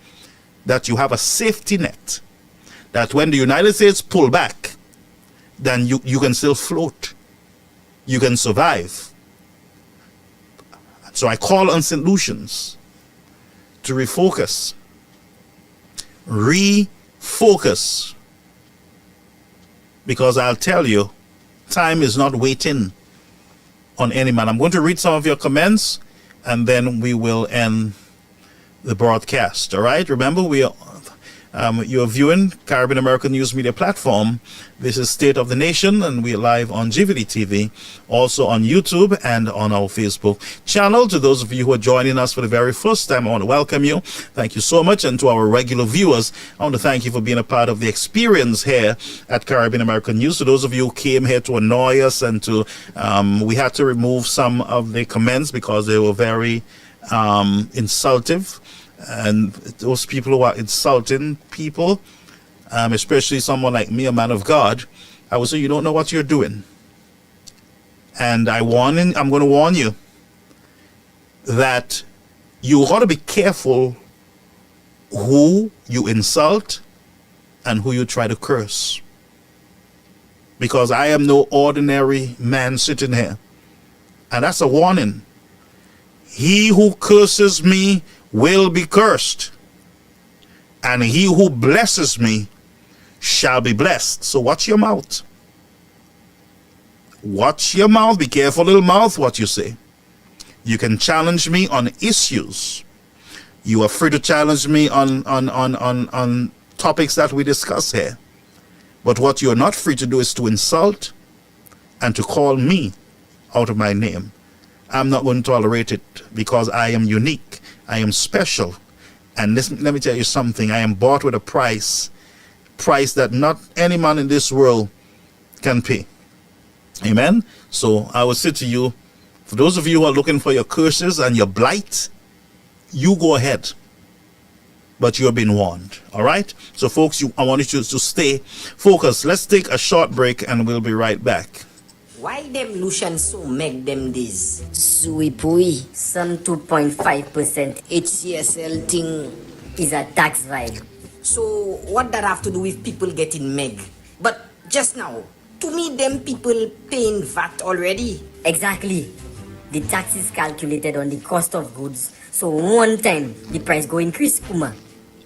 that you have a safety net, that when the United States pull back, then you can still float. You can survive. So I call on St. Lucians to refocus. Refocus. Because I'll tell you, time is not waiting on any man. I'm going to read some of your comments and then we will end the broadcast. All right? Remember, you're viewing Caribbean American News Media Platform. This is State of the Nation, and we're live on GVD TV, also on YouTube and on our Facebook channel. To those of you who are joining us for the very first time, I want to welcome you. Thank you so much. And to our regular viewers, I want to thank you for being a part of the experience here at Caribbean American News. To those of you who came here to annoy us and to, we had to remove some of the comments because they were very insultive. And those people who are insulting people, especially someone like me, a man of God, I would say you don't know what you're doing. And I'm going to warn you that you ought to be careful who you insult and who you try to curse. Because I am no ordinary man sitting here. And that's a warning. He who curses me will be cursed, and he who blesses me shall be blessed. So watch your mouth. Watch your mouth. Be careful, little mouth, what you say. You can challenge me on issues. You are free to challenge me on topics that we discuss here. But what you're not free to do is to insult and to call me out of my name. I'm not going to tolerate it because I am unique. I am special. And let me tell you something. I am bought with a price that not any man in this world can pay. Amen? So I will say to you, for those of you who are looking for your curses and your blight, you go ahead. but you're being warned. All right? So, folks, I want you to stay focused. Let's take a short break, and we'll be right back. Why them Lucian so make them this? Sui pui, some 2.5% HCSL thing is a tax vibe. So what that have to do with people getting meg? But just now, to me them people paying VAT already. Exactly. The tax is calculated on the cost of goods. So one time the price go increase, Kuma.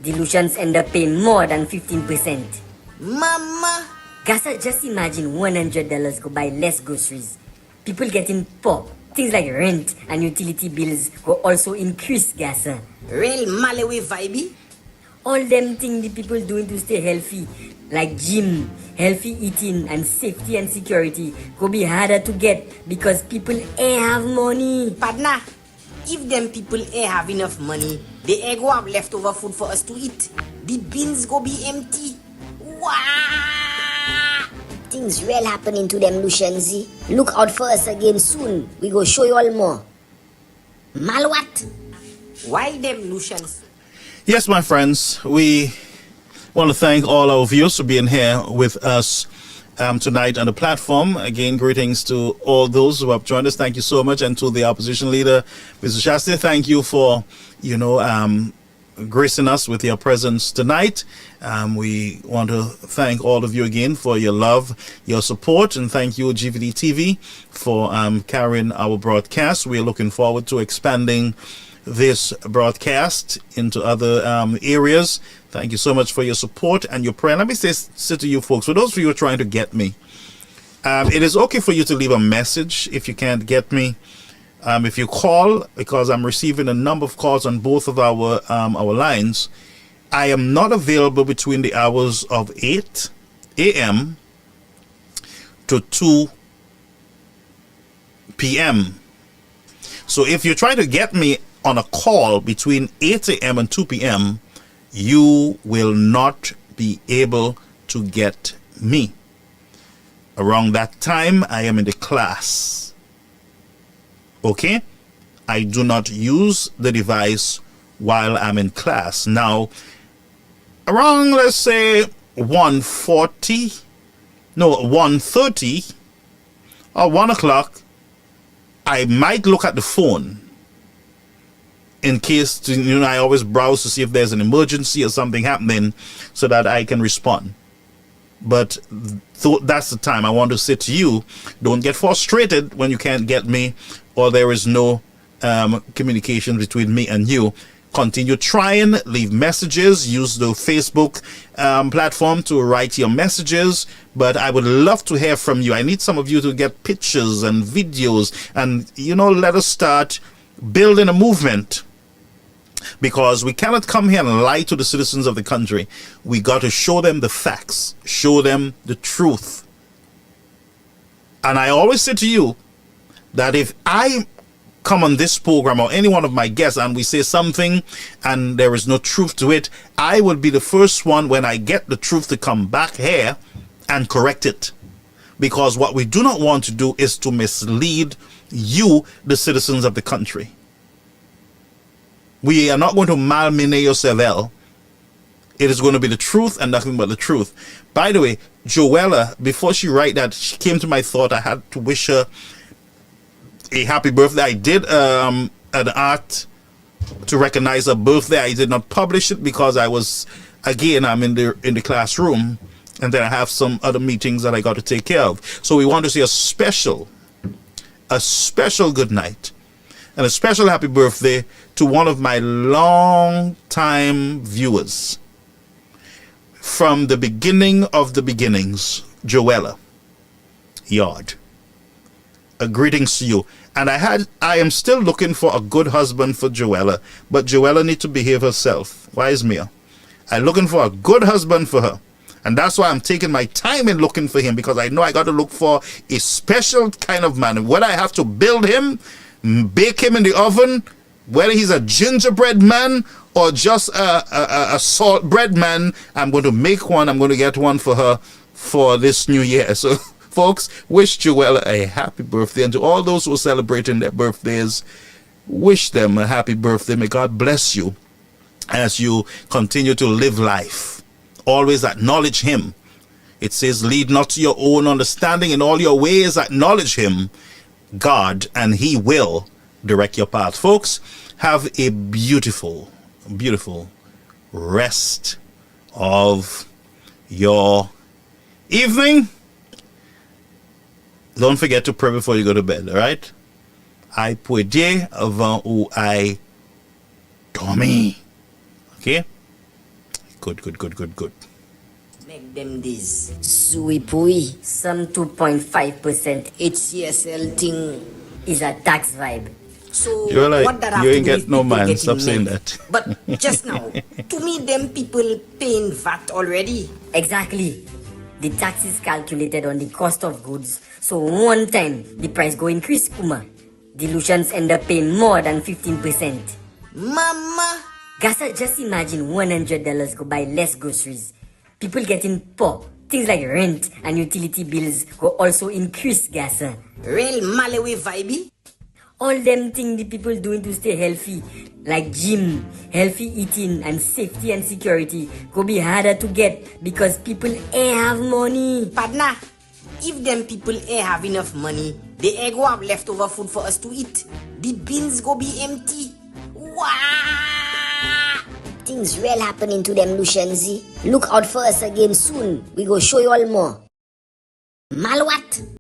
The Lucians end up paying more than 15%. Mama! Gasa, just imagine $100 go buy less groceries. People getting poor. Things like rent and utility bills go also increase, Gasa. Real Malawi vibe? All them things the people doing to stay healthy, like gym, healthy eating, and safety and security, go be harder to get because people ain't have money. Partner, if them people ain't have enough money, they ain't go have leftover food for us to eat. The bins go be empty. Wow! Things real happening to them, Lucianzi. Look out for us again soon. We go show you all more. Malwat? Why them Lucians? Yes, my friends, we want to thank all our viewers for being here with us tonight on the platform. Again, greetings to all those who have joined us. Thank you so much. And to the opposition leader, Mr. Shasti, thank you for, gracing us with your presence tonight. We want to thank all of you again for your love, your support, and thank you, GVD TV, for carrying our broadcast. We're looking forward to expanding this broadcast into other areas. Thank you so much for your support and your prayer. Let me say to you folks, for those of you who are trying to get me, it is okay for you to leave a message if you can't get me. If you call, because I'm receiving a number of calls on both of our lines, I am not available between the hours of 8 a.m. to 2 p.m. So if you try to get me on a call between 8 a.m. and 2 p.m., you will not be able to get me. Around that time, I am in the class. Okay? I do not use the device while I'm in class. Now, around, let's say, 1:30 or 1 o'clock, I might look at the phone in case, I always browse to see if there's an emergency or something happening so that I can respond. But that's the time I want to say to you, don't get frustrated when you can't get me or there is no communication between me and you. Continue trying, leave messages, use the Facebook platform to write your messages. But I would love to hear from you. I need some of you to get pictures and videos and, let us start building a movement. Because we cannot come here and lie to the citizens of the country. We got to show them the facts, show them the truth. And I always say to you that if I come on this program or any one of my guests and we say something and there is no truth to it, I will be the first one when I get the truth to come back here and correct it. Because what we do not want to do is to mislead you, the citizens of the country. We are not going to malmener your cervelle. It is going to be the truth and nothing but the truth. By the way, Joella, before she write that, she came to my thought. I had to wish her a happy birthday. I did an art to recognize her birthday. I did not publish it because I'm in the classroom, and then I have some other meetings that I got to take care of. So we want to say a special good night and a special happy birthday to one of my long-time viewers from the beginning of the beginnings, Joella Yard. Greetings to you. And I am still looking for a good husband for Joella, but Joella needs to behave herself. Wise Mia. I'm looking for a good husband for her. And that's why I'm taking my time in looking for him, because I know I got to look for a special kind of man. Whether I have to build him, bake him in the oven, whether he's a gingerbread man or just a salt bread man, I'm going to make one. I'm going to get one for her for this new year. So, folks, wish Joella a happy birthday. And to all those who are celebrating their birthdays, wish them a happy birthday. May God bless you as you continue to live life. Always acknowledge him. It says, lead not to your own understanding, in all your ways acknowledge him, God, and he will direct your path. Folks, have a beautiful, beautiful rest of your evening. Don't forget to pray before you go to bed, all right? I pray avant ou I dormi. Okay? Good. Make them this. Suipui. Some 2.5% HCSL thing is a tax vibe. So You're like, what that have you to ain't do get with no people man. getting Stop saying made? that. But just now, to me, them people paying VAT already. Exactly. The tax is calculated on the cost of goods. So one time, the price go increase, Kuma. Dilutions end up paying more than 15%. Mama! Gasa, just imagine $100 go buy less groceries. People getting poor. Things like rent and utility bills go also increase, Gasa. Real Malawi vibe? All them things the people doing to stay healthy, like gym, healthy eating, and safety and security, go be harder to get because people ain't have money. Partner, if them people ain't have enough money, they ain't go have leftover food for us to eat. The bins go be empty. Wow! Things real happening to them, Lucianzi. Look out for us again soon. We go show you all more. Malwat.